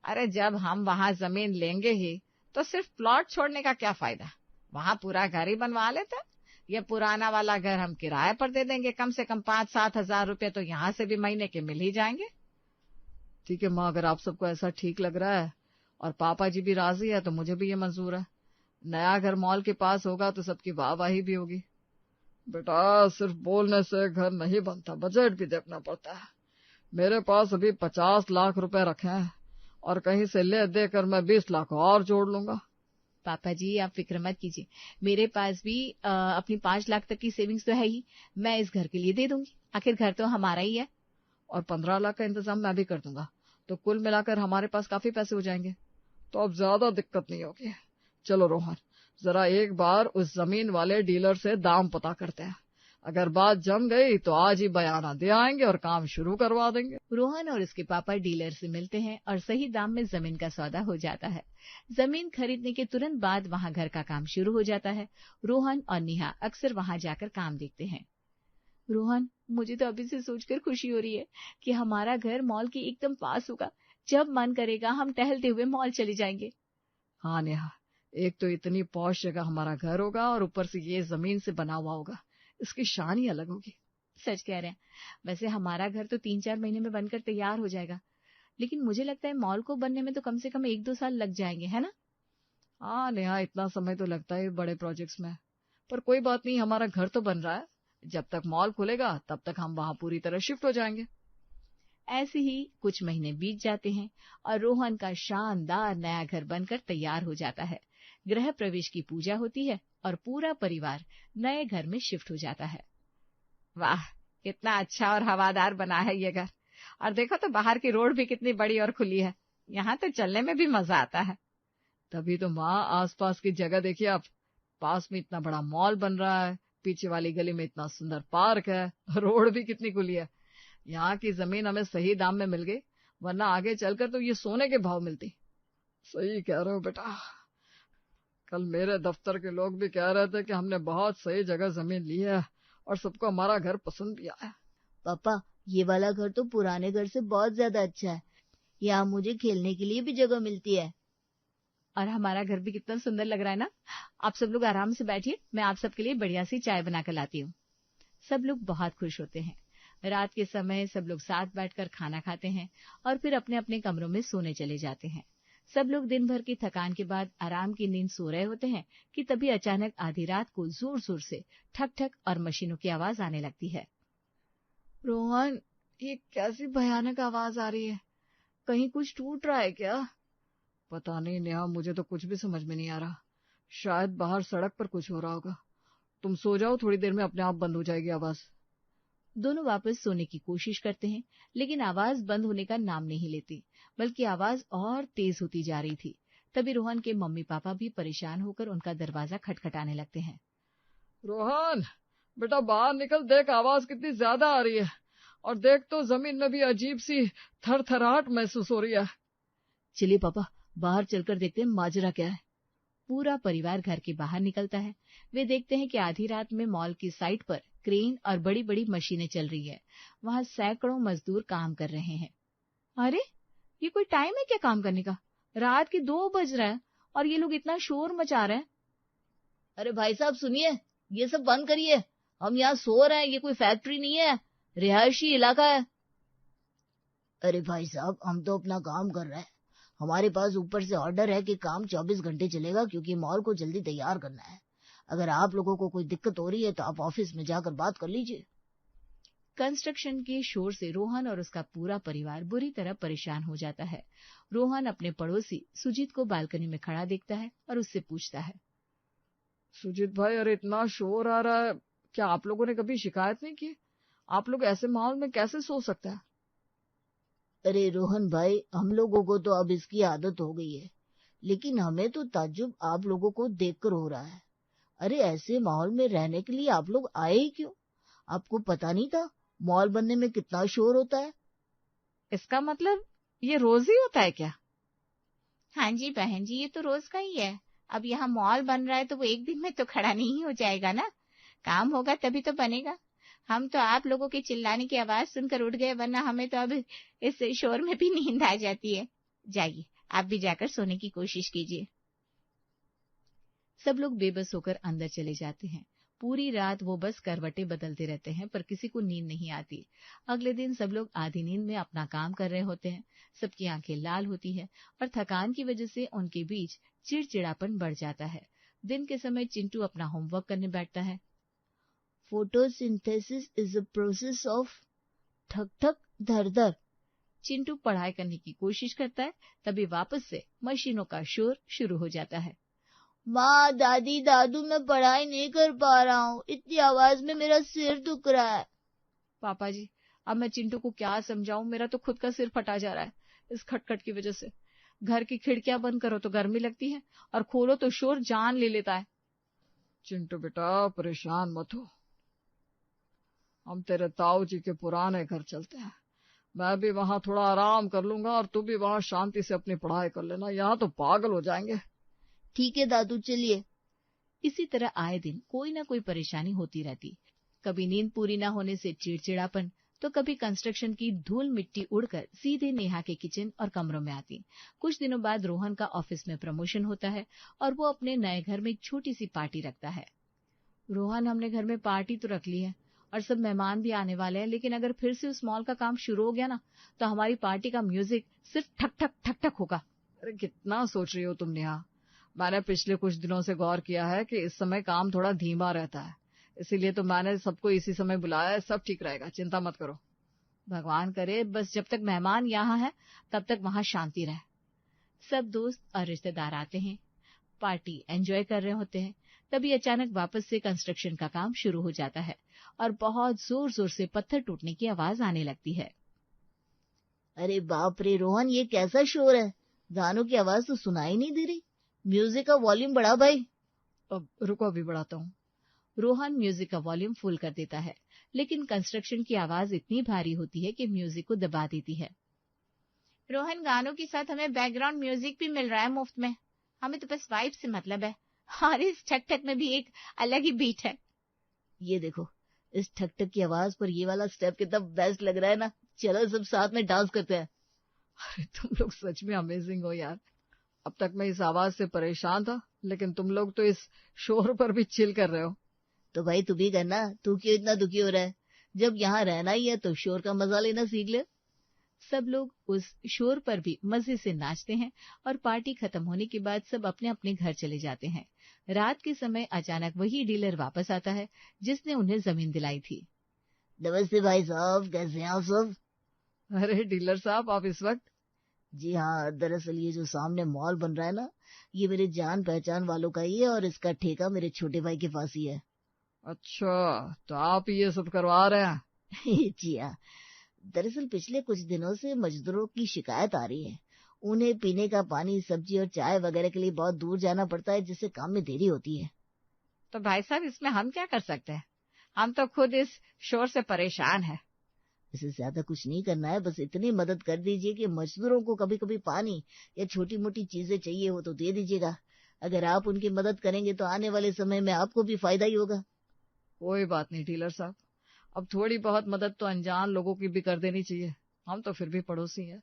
अरे जब हम वहाँ जमीन लेंगे ही तो सिर्फ प्लॉट छोड़ने का क्या फायदा? वहाँ पूरा घर ही बनवा लेते। ये पुराना वाला घर हम किराए पर दे देंगे। कम से कम 5-7 हजार रुपए तो यहाँ से भी महीने के मिल ही जाएंगे। ठीक है माँ, अगर आप सबको ऐसा ठीक लग रहा है और पापा जी भी राजी है तो मुझे भी ये मंजूर है। नया घर मॉल के पास होगा तो सबकी वाहवाही भी होगी। बेटा, सिर्फ बोलने से घर नहीं बनता, बजट भी देखना पड़ता है। मेरे पास अभी 50 लाख रुपए रखे हैं, और कहीं से ले देकर मैं 20 लाख और जोड़ लूंगा। पापा जी, आप फिक्र मत कीजिए, मेरे पास भी अपनी 5 लाख तक की सेविंग्स तो है ही। मैं इस घर के लिए दे दूंगी, आखिर घर तो हमारा ही है। और 15 लाख का इंतजाम मैं भी कर दूंगा, तो कुल मिलाकर हमारे पास काफी पैसे हो जाएंगे। तो अब ज्यादा दिक्कत नहीं होगी। चलो रोहन, जरा एक बार उस जमीन वाले डीलर से दाम पता करते हैं। अगर बात जम गई तो आज ही बयाना दे आएंगे और काम शुरू करवा देंगे। रोहन और उसके पापा डीलर से मिलते हैं और सही दाम में जमीन का सौदा हो जाता है। जमीन खरीदने के तुरंत बाद वहाँ घर का काम शुरू हो जाता है। रोहन और नेहा अक्सर वहाँ जाकर काम देखते हैं। रोहन, मुझे तो अभी से सोचकर खुशी हो रही है कि हमारा घर मॉल के एकदम पास होगा। जब मन करेगा हम टहलते हुए मॉल चले जाएंगे। हाँ नेहा, एक तो इतनी पॉश जगह हमारा घर होगा और ऊपर से ये जमीन से बना हुआ होगा, इसकी शान ही अलग होगी। सच कह रहे हैं। वैसे हमारा घर तो 3-4 महीने में बनकर तैयार हो जाएगा, लेकिन मुझे लगता है मॉल को बनने में तो कम से कम 1-2 साल लग जाएंगे, है ना? हाँ नेहा, इतना समय तो लगता है बड़े प्रोजेक्ट्स में, पर कोई बात नहीं, हमारा घर तो बन रहा है। जब तक मॉल खुलेगा तब तक हम वहां पूरी तरह शिफ्ट हो जाएंगे। ऐसे ही कुछ महीने बीत जाते हैं और रोहन का शानदार नया घर बनकर तैयार हो जाता है। गृह प्रवेश की पूजा होती है और पूरा परिवार नए घर में शिफ्ट हो जाता है। वाह, कितना अच्छा और हवादार बना है ये घर। और देखो तो बाहर की रोड भी कितनी बड़ी और खुली है, यहाँ तो चलने में भी मजा आता है। तभी तो माँ, आसपास की जगह देखिए आप, पास में इतना बड़ा मॉल बन रहा है, पीछे वाली गली में इतना सुंदर पार्क है, रोड भी कितनी खुली है। यहाँ की जमीन हमें सही दाम में मिल गई, वरना आगे चलकर तो ये सोने के भाव मिलती। सही कह रहे हो बेटा, कल मेरे दफ्तर के लोग भी कह रहे थे कि हमने बहुत सही जगह जमीन ली है और सबको हमारा घर पसंद भी आया। पापा, ये वाला घर तो पुराने घर से बहुत ज्यादा अच्छा है। यहाँ मुझे खेलने के लिए भी जगह मिलती है। और हमारा घर भी कितना सुंदर लग रहा है ना। आप सब लोग आराम से बैठिए, मैं आप सबके लिए बढ़िया सी चाय बनाकर लाती हूँ। सब लोग बहुत खुश होते हैं। रात के समय सब लोग साथ बैठकर खाना खाते हैं और फिर अपने अपने कमरों में सोने चले जाते हैं। सब लोग दिन भर की थकान के बाद आराम की नींद सो रहे होते हैं कि तभी अचानक आधी रात को जोर जोर से ठक ठक और मशीनों की आवाज आने लगती है। रोहन, ये कैसी भयानक आवाज आ रही है? कहीं कुछ टूट रहा है क्या? पता नहीं नेहा, मुझे तो कुछ भी समझ में नहीं आ रहा। शायद बाहर सड़क पर कुछ हो रहा होगा। तुम सो जाओ, थोड़ी देर में अपने आप बंद हो जाएगी आवाज। दोनों वापस सोने की कोशिश करते हैं, लेकिन आवाज बंद होने का नाम नहीं लेती, बल्कि आवाज और तेज होती जा रही थी। तभी रोहन के मम्मी पापा भी परेशान होकर उनका दरवाजा खटखटाने लगते हैं। रोहन बेटा, बाहर निकल, देख आवाज कितनी ज्यादा आ रही है, और देख तो जमीन में भी अजीब सी थरथराहट महसूस हो रही है। चलिए पापा, बाहर चलकर देखते हैं माजरा क्या है। पूरा परिवार घर के बाहर निकलता है। वे देखते हैं कि आधी रात में मॉल की साइट पर क्रेन और बड़ी बड़ी मशीनें चल रही है। वहां सैकड़ों मजदूर काम कर रहे हैं। अरे, ये कोई टाइम है क्या काम करने का? रात के 2 बज रहे हैं और ये लोग इतना शोर मचा रहे हैं। अरे भाई साहब सुनिए, ये सब बंद करिए, हम यहाँ सो रहे हैं, ये कोई फैक्ट्री नहीं है, रिहायशी इलाका है। अरे भाई साहब, हम तो अपना काम कर रहे हैं, हमारे पास ऊपर से ऑर्डर है कि काम 24 घंटे चलेगा, क्योंकि मॉल को जल्दी तैयार करना है। अगर आप लोगों को कोई दिक्कत हो रही है तो आप ऑफिस में जाकर बात कर लीजिए। कंस्ट्रक्शन के शोर से रोहन और उसका पूरा परिवार बुरी तरह परेशान हो जाता है। रोहन अपने पड़ोसी सुजीत को बालकनी में खड़ा देखता है और उससे पूछता है, सुजीत भाई, अरे इतना शोर आ रहा है, क्या आप लोगों ने कभी शिकायत नहीं की? आप लोग ऐसे माहौल में कैसे सो सकते हैं? अरे रोहन भाई, हम लोगों को तो अब इसकी आदत हो गई है, लेकिन हमें तो ताज्जुब आप लोगों को देखकर हो रहा है। अरे ऐसे माहौल में रहने के लिए आप लोग आए ही क्यों? आपको पता नहीं था मॉल बनने में कितना शोर होता है? इसका मतलब ये रोज ही होता है क्या? हाँ जी बहन जी, ये तो रोज का ही है। अब यहाँ मॉल बन रहा है तो वो एक दिन में तो खड़ा नहीं हो जाएगा ना। काम होगा तभी तो बनेगा। हम तो आप लोगों के चिल्लाने की आवाज सुनकर उठ गए, वरना हमें तो अब इस शोर में भी नींद आ जाती है। जाइए, आप भी जाकर सोने की कोशिश कीजिए। सब लोग बेबस होकर अंदर चले जाते हैं। पूरी रात वो बस करवटें बदलते रहते हैं, पर किसी को नींद नहीं आती। अगले दिन सब लोग आधी नींद में अपना काम कर रहे होते हैं। सबकी आंखें लाल होती है और थकान की वजह से उनके बीच चिड़चिड़ापन बढ़ जाता है। दिन के समय चिंटू अपना होमवर्क करने बैठता है। Photosynthesis is a process of ठक ठक धर धर। चिंटू पढ़ाई करने की कोशिश करता है, तभी वापस से मशीनों का शोर शुरू हो जाता है। माँ, दादी, दादू, मैं पढ़ाई नहीं कर पा रहा हूँ, इतनी आवाज में मेरा सिर दुख रहा है। पापा जी, अब मैं चिंटू को क्या समझाऊं, मेरा तो खुद का सिर फटा जा रहा है इस खटखट की वजह से। घर की खिड़कियां बंद करो तो गर्मी लगती है और खोलो तो शोर जान ले लेता है। चिंटू बेटा, परेशान मत हो, हम तेरे ताऊ जी के पुराने घर चलते हैं। मैं भी वहां थोड़ा आराम कर लूंगा और तू भी वहां शांति से अपनी पढ़ाई कर लेना, यहाँ तो पागल हो जाएंगे। ठीक है दादू, चलिए। इसी तरह आए दिन कोई ना कोई परेशानी होती रहती। कभी नींद पूरी ना होने से चिड़चिड़ापन, तो कभी कंस्ट्रक्शन की धूल मिट्टी उड़कर सीधे नेहा के किचन और कमरों में आती। कुछ दिनों बाद रोहन का ऑफिस में प्रमोशन होता है और वो अपने नए घर में एक छोटी सी पार्टी रखता है। रोहन, हमने घर में पार्टी तो रख ली है और सब मेहमान भी आने वाले हैं, लेकिन अगर फिर से उस मॉल का काम शुरू हो गया ना तो हमारी पार्टी का म्यूजिक सिर्फ ठक ठक ठक ठक होगा। अरे कितना सोच रही हो तुम नेहा। मैंने पिछले कुछ दिनों से गौर किया है कि इस समय काम थोड़ा धीमा रहता है, इसीलिए तो मैंने सबको इसी समय बुलाया है। सब ठीक रहेगा, चिंता मत करो। भगवान करे बस जब तक मेहमान यहाँ है तब तक वहां शांति रहे। सब दोस्त और रिश्तेदार आते हैं, पार्टी एंजॉय कर रहे होते हैं। तभी अचानक वापस से कंस्ट्रक्शन का काम शुरू हो जाता है और बहुत जोर जोर से पत्थर टूटने की आवाज आने लगती है। अरे बाप रे रोहन, ये कैसा शोर है? गानों की आवाज तो सुनाई नहीं दे रही। म्यूजिक का वॉल्यूम बढ़ा भाई। अब रुको, अभी बढ़ाता हूँ। रोहन म्यूजिक का वॉल्यूम फुल कर देता है, लेकिन कंस्ट्रक्शन की आवाज इतनी भारी होती है कि म्यूजिक को दबा देती है। रोहन, गानों के साथ हमें बैकग्राउंड म्यूजिक भी मिल रहा है मुफ्त में, हमें तो बस वाइब से मतलब है। और इस ठक ठक में भी एक अलग ही बीट है। ये देखो, इस ठक ठक की आवाज पर ये वाला स्टेप कितना बेस्ट लग रहा है ना। चलो सब साथ में डांस करते हैं। अरे तुम लोग सच में अमेजिंग हो यार। अब तक मैं इस आवाज से परेशान था, लेकिन तुम लोग तो इस शोर पर भी चिल कर रहे हो। तो भाई तू भी करना, तू क्यों इतना दुखी हो रहा है? जब यहाँ रहना ही है तो शोर का मजा लेना सीख ले। सब लोग उस शोर पर भी मजे से नाचते हैं और पार्टी खत्म होने के बाद सब अपने अपने घर चले जाते हैं। रात के समय अचानक वही डीलर वापस आता है जिसने उन्हें जमीन दिलाई थी। नमस्ते भाई साहब, कैसे हैं आप सब? अरे डीलर साहब, आप इस वक्त? जी हाँ, दरअसल ये जो सामने मॉल बन रहा है ना, ये मेरे जान पहचान वालों का ही है और इसका ठेका मेरे छोटे भाई के पास ही है। अच्छा, तो आप ये सब करवा रहे हैं? जी हाँ, दरअसल पिछले कुछ दिनों से मजदूरों की शिकायत आ रही है। उन्हें पीने का पानी, सब्जी और चाय वगैरह के लिए बहुत दूर जाना पड़ता है, जिससे काम में देरी होती है। तो भाई साहब, इसमें हम क्या कर सकते हैं? हम तो खुद इस शोर से परेशान हैं। इससे ज्यादा कुछ नहीं करना है, बस इतनी मदद कर दीजिए कि मजदूरों को कभी कभी पानी या छोटी मोटी चीजें चाहिए हो तो दे दीजिएगा। अगर आप उनकी मदद करेंगे तो आने वाले समय में आपको भी फायदा ही होगा। कोई बात नहीं डीलर साहब, अब थोड़ी बहुत मदद तो अनजान लोगों की भी कर देनी चाहिए। हम तो फिर भी पड़ोसी हैं।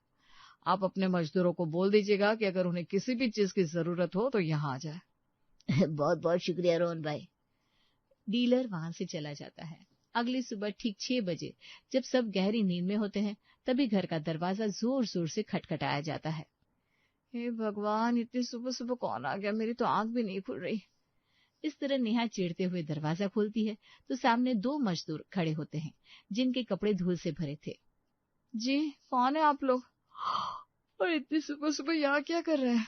आप अपने मजदूरों को बोल दीजिएगा कि अगर उन्हें किसी भी चीज की जरूरत हो तो यहाँ आ जाए। बहुत बहुत शुक्रिया रोहन भाई। डीलर वहां से चला जाता है। अगली सुबह ठीक 6 बजे जब सब गहरी नींद में होते हैं, तभी घर का दरवाजा जोर जोर से खटखटाया जाता है। हे भगवान, इतनी सुबह सुबह कौन आ गया? मेरी तो आंख भी नहीं खुल रही। इस तरह नेहा चिढ़ते हुए दरवाजा खोलती है तो सामने 2 मजदूर खड़े होते हैं जिनके कपड़े धूल से भरे थे। जी, कौन है आप लोग? और इतनी सुबह सुबह यहाँ क्या कर रहे हैं?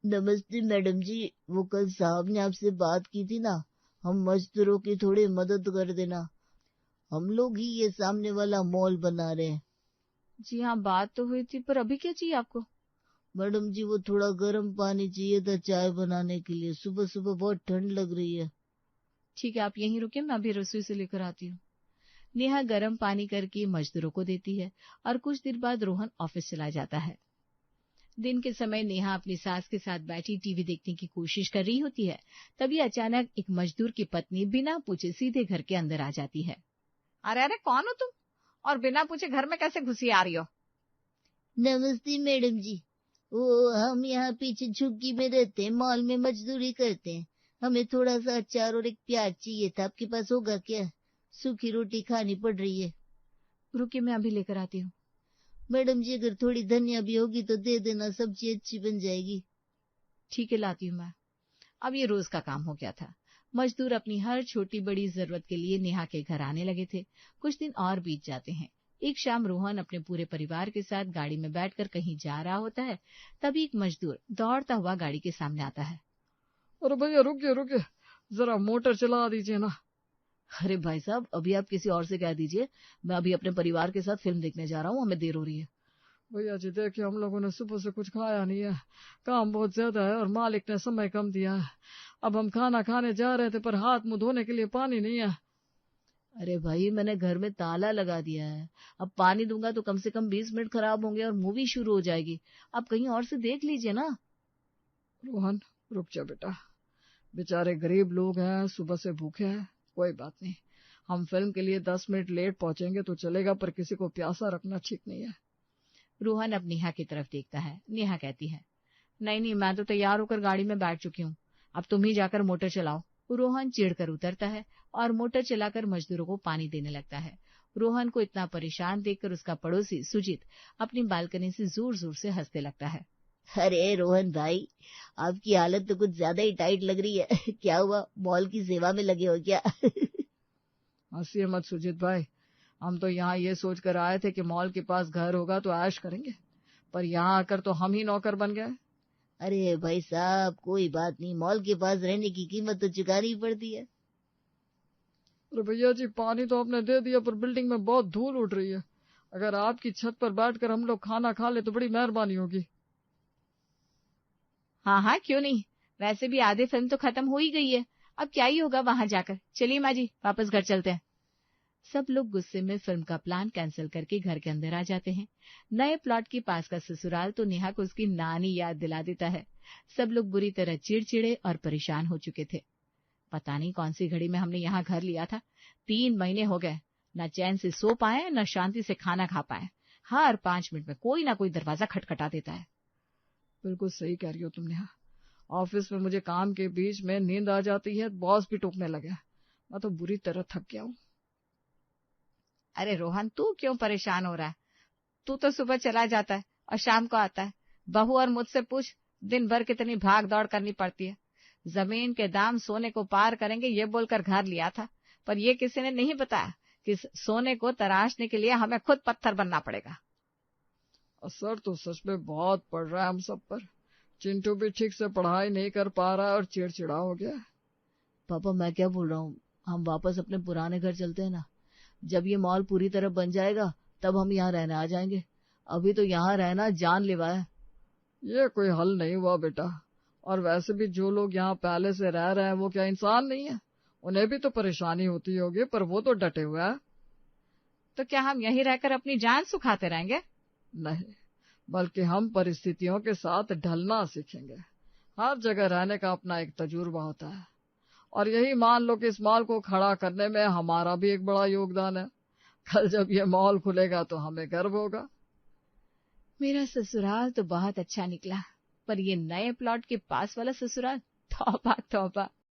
नमस्ते मैडम जी, वो कल साहब ने आपसे बात की थी ना, हम मजदूरों की थोड़ी मदद कर देना। हम लोग ही ये सामने वाला मॉल बना रहे हैं। जी हाँ, बात तो हुई थी, पर अभी क्या चाहिए आपको? मैडम जी, वो थोड़ा गर्म पानी चाहिए था चाय बनाने के लिए। सुबह सुबह बहुत ठंड लग रही है। ठीक है, आप यहीं रुकिए, मैं अभी रसोई से लेकर आती हूँ। नेहा गर्म पानी करके मजदूरों को देती है और कुछ देर बाद रोहन ऑफिस चला जाता है। दिन के समय नेहा अपनी सास के साथ बैठी टीवी देखने की कोशिश कर रही होती है। तभी अचानक एक मजदूर की पत्नी बिना पूछे सीधे घर के अंदर आ जाती है। अरे अरे, कौन हो तुम? और बिना पूछे घर में कैसे घुसी आ रही हो? नमस्ते मैडम जी, वो हम यहाँ पीछे झुग्गी में रहते हैं, मॉल में मजदूरी करते हैं। हमें थोड़ा सा अचार और एक प्याज चाहिए था, आपके पास होगा क्या? सूखी रोटी खानी पड़ रही है। रुकिए, मैं अभी लेकर आती हूँ। मैडम जी, अगर थोड़ी धनिया भी होगी तो दे देना, सब्जी अच्छी बन जाएगी। ठीक है, लाती हूँ मैं। अब ये रोज का काम हो गया था। मजदूर अपनी हर छोटी बड़ी जरूरत के लिए नेहा के घर आने लगे थे। कुछ दिन और बीत जाते हैं। एक शाम रोहन अपने पूरे परिवार के साथ गाड़ी में बैठकर कहीं जा रहा होता है। तभी एक मजदूर दौड़ता हुआ गाड़ी के सामने आता है। अरे भैया, रुकिए रुकिए, जरा मोटर चला दीजिए ना। अरे भाई साहब, अभी आप किसी और से कह दीजिए, मैं अभी अपने परिवार के साथ फिल्म देखने जा रहा हूँ, हमें देर हो रही है। भैया जी देखिए, हम लोगों ने सुबह से कुछ खाया नहीं है, काम बहुत ज्यादा है और मालिक ने समय कम दिया है। अब हम खाना खाने जा रहे थे पर हाथ मुंह धोने के लिए पानी नहीं है। अरे भाई, मैंने घर में ताला लगा दिया है, अब पानी दूंगा तो कम से कम 20 मिनट खराब होंगे और मूवी शुरू हो जाएगी। आप कहीं और से देख लीजिए ना। रोहन, रुक जा बेटा, बेचारे गरीब लोग हैं, सुबह से भूखे हैं। कोई बात नहीं, हम फिल्म के लिए 10 मिनट लेट पहुंचेंगे तो चलेगा, पर किसी को प्यासा रखना ठीक नहीं है। रोहन अब नेहा की तरफ देखता है। नेहा कहती है, नहीं नहीं, मैं तो तैयार होकर गाड़ी में बैठ चुकी हूँ, अब तुम ही जाकर मोटर चलाओ। रोहन चिढ़कर उतरता है और मोटर चलाकर मजदूरों को पानी देने लगता है। रोहन को इतना परेशान देखकर उसका पड़ोसी सुजीत अपनी बालकनी से जोर जोर से हंसने लगता है। अरे रोहन भाई, आपकी हालत तो कुछ ज्यादा ही टाइट लग रही है। क्या हुआ, मॉल की सेवा में लगे हो क्या? हंसिए मत सुजीत भाई, हम तो यहाँ ये सोच कर आए थे कि मॉल के पास घर होगा तो ऐश करेंगे, पर यहाँ आकर तो हम ही नौकर बन गए। अरे भाई साहब, कोई बात नहीं, मॉल के पास रहने की कीमत तो चुकानी पड़ती है। अरे भैया जी, पानी तो आपने दे दिया, पर बिल्डिंग में बहुत धूल उड़ रही है। अगर आपकी छत पर बैठकर हम लोग खाना खा ले तो बड़ी मेहरबानी होगी। हाँ हाँ, क्यों नहीं, वैसे भी आधी फिल्म तो खत्म हो ही गई है, अब क्या ही होगा वहां जाकर। चलिए माँ जी, वापस घर चलते हैं। सब लोग गुस्से में फिल्म का प्लान कैंसिल करके घर के अंदर आ जाते हैं। नए प्लॉट के पास का ससुराल तो नेहा को उसकी नानी याद दिला देता है। सब लोग बुरी तरह चिड़चिड़े और परेशान हो चुके थे। पता नहीं कौन सी घड़ी में हमने यहाँ घर लिया था। 3 महीने हो गए, न चैन से सो पाए न शांति से खाना खा पाए। हर 5 मिनट में कोई ना कोई दरवाजा खटखटा देता है। बिल्कुल सही कह रही हो तुमने। ऑफिस में मुझे काम के बीच में नींद आ जाती है, बॉस भी टोकने लगे। मैं तो बुरी तरह थक गया हूँ। अरे रोहन, तू क्यों परेशान हो रहा है? तू तो सुबह चला जाता है और शाम को आता है। बहू और मुझसे पूछ, दिन भर कितनी भाग दौड़ करनी पड़ती है। जमीन के दाम सोने को पार करेंगे ये बोलकर घर लिया था, पर ये किसी ने नहीं बताया कि सोने को तराशने के लिए हमें खुद पत्थर बनना पड़ेगा। असर तो सच में बहुत पड़ रहा है हम सब पर। चिंटू भी ठीक से पढ़ाई नहीं कर पा रहा है और चिड़चिड़ा हो गया। पापा, मैं क्या बोल रहा हूँ, हम वापस अपने पुराने घर चलते हैं ना। जब ये मॉल पूरी तरह बन जाएगा तब हम यहाँ रहने आ जाएंगे। अभी तो यहाँ रहना जानलेवा है। ये कोई हल नहीं हुआ बेटा। और वैसे भी जो लोग यहाँ पहले से रह रहे हैं वो क्या इंसान नहीं है? उन्हें भी तो परेशानी होती होगी, पर वो तो डटे हुए हैं। तो क्या हम यहीं रहकर अपनी जान सुखाते रहेंगे? नहीं, बल्कि हम परिस्थितियों के साथ ढलना सीखेंगे। हर जगह रहने का अपना एक तजुर्बा होता है, और यही मान लो कि इस मॉल को खड़ा करने में हमारा भी एक बड़ा योगदान है। कल जब ये मॉल खुलेगा तो हमें गर्व होगा। मेरा ससुराल तो बहुत अच्छा निकला, पर ये नए प्लॉट के पास वाला ससुराल, तौबा तौबा।